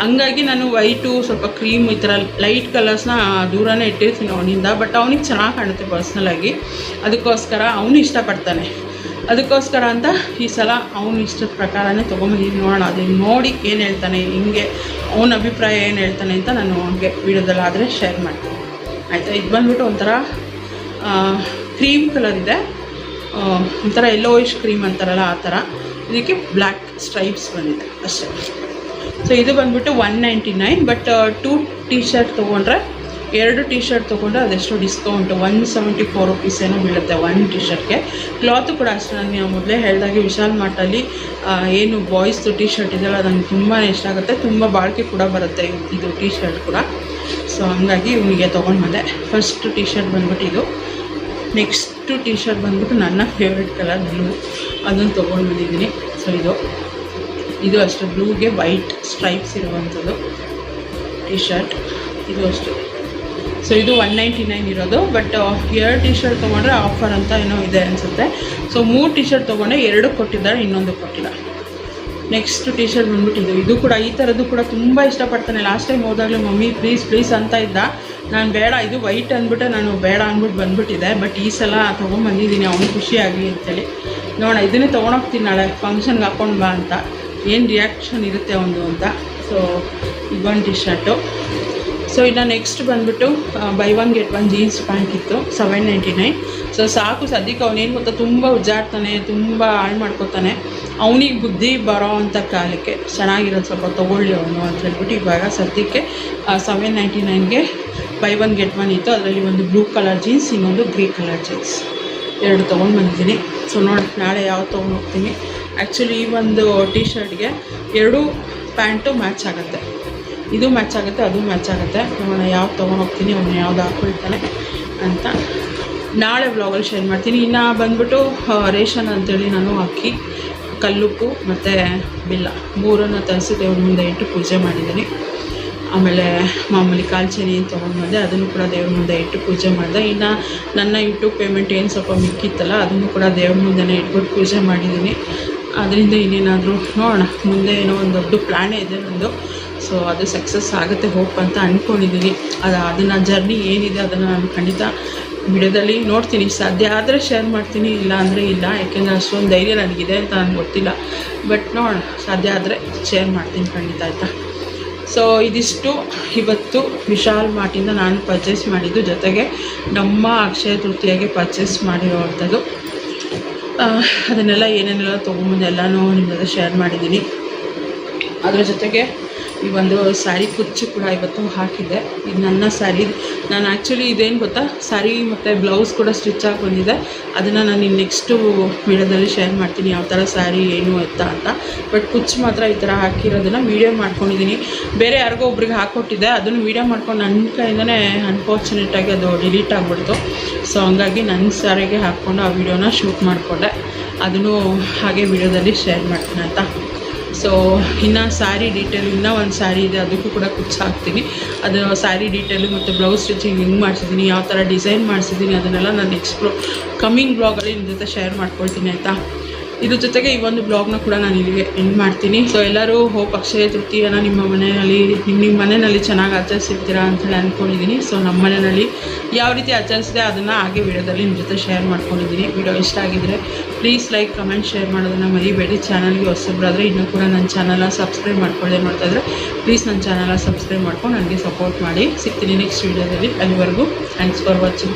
ಹಂಗಾಗಿ ನಾನು ವೈಟು ಸ್ವಲ್ಪ ಕ್ರೀಮ್ ಈ ಥರ ಲೈಟ್ ಕಲರ್ಸ್ನ ದೂರನೇ ಇಟ್ಟಿರ್ತೀನಿ ಅವನಿಂದ. ಬಟ್ ಅವನಿಗೆ ಚೆನ್ನಾಗಿ ಕಾಣುತ್ತೆ ಪರ್ಸ್ನಲಾಗಿ, ಅದಕ್ಕೋಸ್ಕರ ಅವನು ಇಷ್ಟಪಡ್ತಾನೆ. ಅದಕ್ಕೋಸ್ಕರ ಅಂತ ಈ ಸಲ ಅವನು ಇಷ್ಟದ ಪ್ರಕಾರನೇ ತೊಗೊಂಬಂದಿದ್ದೀನಿ. ನೋಡೋಣ ಅದನ್ನು ನೋಡಿ ಏನು ಹೇಳ್ತಾನೆ, ಹಿಂಗೆ ಅವನ ಅಭಿಪ್ರಾಯ ಏನು ಹೇಳ್ತಾನೆ ಅಂತ ನಾನು ಹಂಗೆ ವೀಡಿಯೋದಲ್ಲಾದರೆ ಶೇರ್ ಮಾಡ್ತೀನಿ, ಆಯಿತಾ. ಇದು ಬಂದ್ಬಿಟ್ಟು ಒಂಥರ ಕ್ರೀಮ್ ಕಲರ್ ಇದೆ, ಒಂಥರ ಯೆಲ್ಲೋಯಿಶ್ ಕ್ರೀಮ್ ಅಂತಾರಲ್ಲ ಆ ಥರ. ಇದಕ್ಕೆ ಬ್ಲ್ಯಾಕ್ ಸ್ಟ್ರೈಪ್ಸ್ ಬಂದಿದೆ ಅಷ್ಟೇ. ಸೊ ಇದು ಬಂದ್ಬಿಟ್ಟು 199. ಬಟ್ 2 ಟೀ ಶರ್ಟ್ ತೊಗೊಂಡ್ರೆ, 2 ಟೀ ಶರ್ಟ್ ತೊಗೊಂಡ್ರೆ ಅದೆಷ್ಟು ಡಿಸ್ಕೌಂಟು 174 ರುಪೀಸ್ ಏನೋ ಬೀಳುತ್ತೆ 1 ಟೀ ಶರ್ಟ್ಗೆ. ಕ್ಲಾತು ಕೂಡ ಅಷ್ಟೇ. ನಾನು ಮೊದಲೇ ಹೇಳಿದಾಗೆ ವಿಶಾಲ್ ಮಾರ್ಟಲ್ಲಿ ಏನು ಬಾಯ್ಸ್ದು ಟೀ ಶರ್ಟ್ ಇದೆಯಲ್ಲ ನನಗೆ ತುಂಬಾ ಇಷ್ಟ ಆಗುತ್ತೆ, ತುಂಬ ಬಾಳಿಕೆ ಕೂಡ ಬರುತ್ತೆ ಇದು ಟೀ ಶರ್ಟ್ ಕೂಡ. ಸೊ ಹಂಗಾಗಿ ಇವನಿಗೆ ತೊಗೊಂಡು ಬಂದೆ. ಫಸ್ಟ್ ಟೀ ಶರ್ಟ್ ಬಂದ್ಬಿಟ್ಟು ಇದು. ನೆಕ್ಸ್ಟು ಟೀ ಶರ್ಟ್ ಬಂದ್ಬಿಟ್ಟು ನನ್ನ ಫೇವ್ರೆಟ್ ಕಲರ್ ಬ್ಲೂ, ಅದನ್ನು ತೊಗೊಂಡು ಬಂದಿದ್ದೀನಿ. ಸೊ ಇದು ಅಷ್ಟೇ, ಬ್ಲೂಗೆ ವೈಟ್ ಸ್ಟ್ರೈಪ್ಸ್ ಇರುವಂಥದ್ದು ಟೀ ಶರ್ಟ್. ಇದು ಅಷ್ಟೇ. ಸೊ ಇದು 199 ಇರೋದು. ಬಟ್ 2 ಟೀ ಶರ್ಟ್ ತೊಗೊಂಡ್ರೆ ಆಫರ್ ಅಂತ ಏನೋ ಇದೆ ಅನಿಸುತ್ತೆ. ಸೊ 3 ಟೀ ಶರ್ಟ್ ತೊಗೊಂಡೆ, 2 ಕೊಟ್ಟಿದ್ದಾರೆ, ಇನ್ನೊಂದು ಕೊಟ್ಟಿಲ್ಲ. ನೆಕ್ಸ್ಟ್ ಟೀ ಶರ್ಟ್ ಬಂದ್ಬಿಟ್ಟು ಇದು ಕೂಡ ಈ ಥರದ್ದು ಕೂಡ ತುಂಬ ಇಷ್ಟಪಡ್ತಾನೆ. ಲಾಸ್ಟ್ ಟೈಮ್ ಹೋದಾಗಲೂ ಮಮ್ಮಿ ಪ್ಲೀಸ್ ಅಂತ ಇದ್ದ. ನಾನು ಬೇಡ, ಇದು ವೈಟ್ ಅಂದ್ಬಿಟ್ಟು ನಾನು ಬೇಡ ಅಂದ್ಬಿಟ್ಟು ಬಂದುಬಿಟ್ಟಿದೆ. ಬಟ್ ಈ ಸಲ ತೊಗೊಂಬಂದಿದ್ದೀನಿ ಅವನು ಖುಷಿಯಾಗಲಿ ಅಂತೇಳಿ. ನೋಡೋಣ, ಇದನ್ನೇ ತೊಗೊಂಡೋಗ್ತೀನಿ ನಾಳೆ ಫಂಕ್ಷನ್ಗೆ ಹಾಕ್ಕೊಂಡು ಬಾ ಅಂತ, ಏನು ರಿಯಾಕ್ಷನ್ ಇರುತ್ತೆ ಒಂದು ಅಂತ. ಸೊ ಇದೊಂದು ಟೀ ಶರ್ಟು. ಸೊ ಇನ್ನು ನೆಕ್ಸ್ಟ್ ಬಂದುಬಿಟ್ಟು ಬೈ 1 get 1 ಜೀನ್ಸ್ ಪ್ಯಾಂಟ್ ಇತ್ತು 799. ಸೊ ಸಾಕು ಸದ್ಯಕ್ಕೆ. ಅವನೇನು ಗೊತ್ತಾ, ತುಂಬ ಉಜ್ಜಾಡ್ತಾನೆ, ತುಂಬ ಹಾಳು ಮಾಡ್ಕೋತಾನೆ. ಅವನಿಗೆ ಬುದ್ಧಿ ಬರೋ ಅಂಥ ಕಾಲಕ್ಕೆ ಚೆನ್ನಾಗಿರೋದು ಸ್ವಲ್ಪ ತೊಗೊಳ್ಳಿ ಅವನು ಅಂತ ಹೇಳ್ಬಿಟ್ಟು ಇವಾಗ ಸದ್ಯಕ್ಕೆ 799ಗೆ ಬೈ 1 get 1 ಇತ್ತು. ಅದರಲ್ಲಿ ಒಂದು ಬ್ಲೂ ಕಲರ್ ಜೀನ್ಸ್, ಇನ್ನೊಂದು ಗ್ರೀ ಕಲರ್ ಜೀನ್ಸ್ 2 ತೊಗೊಂಡು ಬಂದಿದ್ದೀನಿ. ಸೊ ನೋಡಿ ನಾಳೆ ಯಾವ್ದು ತೊಗೊಂಡು ಹೋಗ್ತೀನಿ. ಆ್ಯಕ್ಚುಲಿ ಈ ಒಂದು ಟೀ ಶರ್ಟ್ಗೆ 2 ಪ್ಯಾಂಟು ಮ್ಯಾಚ್ ಆಗುತ್ತೆ, ಇದು ಮ್ಯಾಚ್ ಆಗುತ್ತೆ, ಅದು ಮ್ಯಾಚ್ ಆಗುತ್ತೆ. ನೋಡೋಣ ಯಾವ್ದು ತೊಗೊಂಡು ಹೋಗ್ತೀನಿ, ಅವನು ಯಾವ್ದು ಹಾಕ್ಕೊಳ್ತಾನೆ ಅಂತ ನಾಳೆ ವ್ಲಾಗಲ್ಲಿ ಶೇರ್ ಮಾಡ್ತೀನಿ. ಇನ್ನು ಬಂದ್ಬಿಟ್ಟು ರೇಷನ್ ಅಂತೇಳಿ ನಾನು ಅಕ್ಕಿ, ಕಲ್ಲುಪ್ಪು ಮತ್ತು ಬೆಲ್ಲ 3 ತರಿಸಿ ದೇವ್ರ ಮುಂದೆ ಇಟ್ಟು ಪೂಜೆ ಮಾಡಿದ್ದೀನಿ. ಆಮೇಲೆ ಮಾಮೂಲಿ ಕಾಲ್ಚನಿ ತೊಗೊಂಡು ಬಂದೆ, ಅದನ್ನು ಕೂಡ ದೇವ್ರ ಮುಂದೆ ಇಟ್ಟು ಪೂಜೆ ಮಾಡಿದೆ. ಇನ್ನು ನನ್ನ ಯೂಟ್ಯೂಬ್ ಪೇಮೆಂಟ್ ಏನು ಸ್ವಲ್ಪ ಮಿಕ್ಕಿತ್ತಲ್ಲ ಅದನ್ನು ಕೂಡ ದೇವ್ರ ಮುಂದೆನೇ ಇಟ್ಬಿಟ್ಟು ಪೂಜೆ ಮಾಡಿದ್ದೀನಿ. ಅದರಿಂದ ಇನ್ನೇನಾದರೂ ನೋಡೋಣ, ಮುಂದೆ ಏನೋ ಒಂದು ದೊಡ್ಡ ಪ್ಲ್ಯಾನೇ ಇದೆ ನಂದು. ಸೊ ಅದು ಸಕ್ಸಸ್ ಆಗುತ್ತೆ ಹೋಪ್ ಅಂತ ಅಂದ್ಕೊಂಡಿದ್ದೀನಿ. ಅದನ್ನು ಜರ್ನಿ ಏನಿದೆ ಅದನ್ನು ನಾನು ಖಂಡಿತ ವಿಡಿಯೋದಲ್ಲಿ ನೋಡ್ತೀನಿ, ಸಾಧ್ಯ ಆದರೆ ಶೇರ್ ಮಾಡ್ತೀನಿ, ಇಲ್ಲ ಅಂದರೆ ಇಲ್ಲ. ಯಾಕೆಂದರೆ ಅಷ್ಟೊಂದು ಧೈರ್ಯ ನನಗಿದೆ ಅಂತ ನನಗೆ ಗೊತ್ತಿಲ್ಲ. ಬಟ್ ನೋಡೋಣ, ಸಾಧ್ಯ ಆದರೆ ಶೇರ್ ಮಾಡ್ತೀನಿ ಖಂಡಿತ, ಆಯಿತಾ. ಸೊ ಇದಿಷ್ಟು ಇವತ್ತು ವಿಶಾಲ್ ಮಾರ್ಟಿಂದ ನಾನು ಪರ್ಚೇಸ್ ಮಾಡಿದ್ದು, ಜೊತೆಗೆ ನಮ್ಮ ಅಕ್ಷಯ ತೃತೀಯಗೆ ಪರ್ಚೇಸ್ ಮಾಡಿರೋವಂಥದ್ದು. ಅದನ್ನೆಲ್ಲ ಏನೇನೆಲ್ಲ ತೊಗೊಂಬಂದು ಎಲ್ಲನೂ ನಿಮ್ಮ ಜೊತೆ ಶೇರ್ ಮಾಡಿದ್ದೀನಿ. ಅದರ ಜೊತೆಗೆ ಈ ಒಂದು ಸ್ಯಾರಿ ಕುಚ್ಚು ಕೂಡ ಇವತ್ತು ಹಾಕಿದ್ದೆ. ಇದು ನನ್ನ ಸ್ಯಾರಿ. ನಾನು ಆ್ಯಕ್ಚುಲಿ ಇದೇನು ಗೊತ್ತಾ, ಸ್ಯಾರಿ ಮತ್ತು ಬ್ಲೌಸ್ ಕೂಡ ಸ್ಟಿಚ್ ಆಗಿ ಬಂದಿದೆ. ಅದನ್ನು ನಾನು ನೆಕ್ಸ್ಟು ವೀಡಿಯೋದಲ್ಲಿ ಶೇರ್ ಮಾಡ್ತೀನಿ, ಯಾವ ಥರ ಸ್ಯಾರಿ ಏನು ಎತ್ತ ಅಂತ. ಬಟ್ ಕುಚ್ಚು ಮಾತ್ರ ಈ ಥರ ಹಾಕಿರೋದನ್ನು ವೀಡಿಯೋ ಮಾಡ್ಕೊಂಡಿದ್ದೀನಿ. ಬೇರೆ ಯಾರಿಗೋ ಒಬ್ರಿಗೆ ಹಾಕ್ಕೊಟ್ಟಿದ್ದೆ, ಅದನ್ನು ವೀಡಿಯೋ ಮಾಡ್ಕೊಂಡು ನನ್ನ ಕೈಯಿಂದನೇ ಅನ್ಫಾರ್ಚುನೇಟಾಗಿ ಅದು ಡಿಲೀಟ್ ಆಗಿಬಿಡ್ತು. ಸೊ ಹಂಗಾಗಿ ನನ್ನ ಸ್ಯಾರಿಗೆ ಹಾಕ್ಕೊಂಡು ಆ ವೀಡಿಯೋನ ಶೂಟ್ ಮಾಡಿಕೊಂಡೆ. ಅದನ್ನು ಹಾಗೆ ವೀಡಿಯೋದಲ್ಲಿ ಶೇರ್ ಮಾಡ್ತೀನಿ ಆಯಿತಾ. ಸೊ ಇನ್ನು ಸ್ಯಾರಿ ಡೀಟೇಲ್, ಇನ್ನೂ ಒಂದು ಸ್ಯಾರಿ ಇದೆ, ಅದಕ್ಕೂ ಕೂಡ ಕುಚ್ಚು ಹಾಕ್ತೀನಿ. ಅದು ಸ್ಯಾರಿ ಡೀಟೇಲು ಮತ್ತು ಬ್ಲೌಸ್ ಸ್ಟಿಚಿಂಗ್ ಹೆಂಗೆ ಮಾಡಿಸಿದ್ದೀನಿ, ಯಾವ ಥರ ಡಿಸೈನ್ ಮಾಡಿಸಿದ್ದೀನಿ, ಅದನ್ನೆಲ್ಲ ನಾನು ಕಮ್ಮಿಂಗ್ ಬ್ಲಾಗಲ್ಲಿ ನಿಮ್ಮ ಜೊತೆ ಶೇರ್ ಮಾಡ್ಕೊಳ್ತೀನಿ ಆಯಿತಾ. ಇದ್ರ ಜೊತೆಗೆ ಈ ಒಂದು ಬ್ಲಾಗ್ನ ಕೂಡ ನಾನು ಇಲ್ಲಿಗೆ ಎಂಡ್ ಮಾಡ್ತೀನಿ. ಸೊ ಎಲ್ಲರೂ ಹೋಪ್ ಅಕ್ಷಯ ತೃತೀಯನ ನಿಮ್ಮ ಮನೆಯಲ್ಲಿ ಚೆನ್ನಾಗಿ ಆಚರಿಸಿರ್ತೀರಾ ಅಂತೇಳಿ ಅಂದ್ಕೊಂಡಿದ್ದೀನಿ. ಸೊ ನಮ್ಮ ಮನೆಯಲ್ಲಿ ಯಾವ ರೀತಿ ಆಚರಿಸಿದೆ ಅದನ್ನು ಹಾಗೆ ವೀಡಿಯೋದಲ್ಲಿ ನಿಮ್ಮ ಜೊತೆ ಶೇರ್ ಮಾಡ್ಕೊಂಡಿದ್ದೀನಿ. ವಿಡಿಯೋ ಇಷ್ಟ ಆಗಿದ್ದರೆ ಪ್ಲೀಸ್ ಲೈಕ್, ಕಮೆಂಟ್, ಶೇರ್ ಮಾಡೋದನ್ನು ಮರಿಬೇಡಿ. ಚಾನಲ್ಗೆ ಹೊಸಬ್ರಾದರೆ ಇನ್ನೂ ಕೂಡ ನನ್ನ ಚಾನಲ್ನ ಸಬ್ಸ್ಕ್ರೈಬ್ ಮಾಡ್ಕೊಳ್ಳದೆ ಮಾಡ್ತಾಯಿದ್ರೆ ಪ್ಲೀಸ್ ನನ್ನ ಚಾನಲ್ನ ಸಬ್ಸ್ಕ್ರೈಬ್ ಮಾಡ್ಕೊಂಡು ನನಗೆ ಸಪೋರ್ಟ್ ಮಾಡಿ. ಸಿಗ್ತೀನಿ ನೆಕ್ಸ್ಟ್ ವೀಡಿಯೋದಲ್ಲಿ. ಅಲ್ಲಿವರೆಗೂ ಥ್ಯಾಂಕ್ಸ್ ಫಾರ್ ವಾಚಿಂಗ್.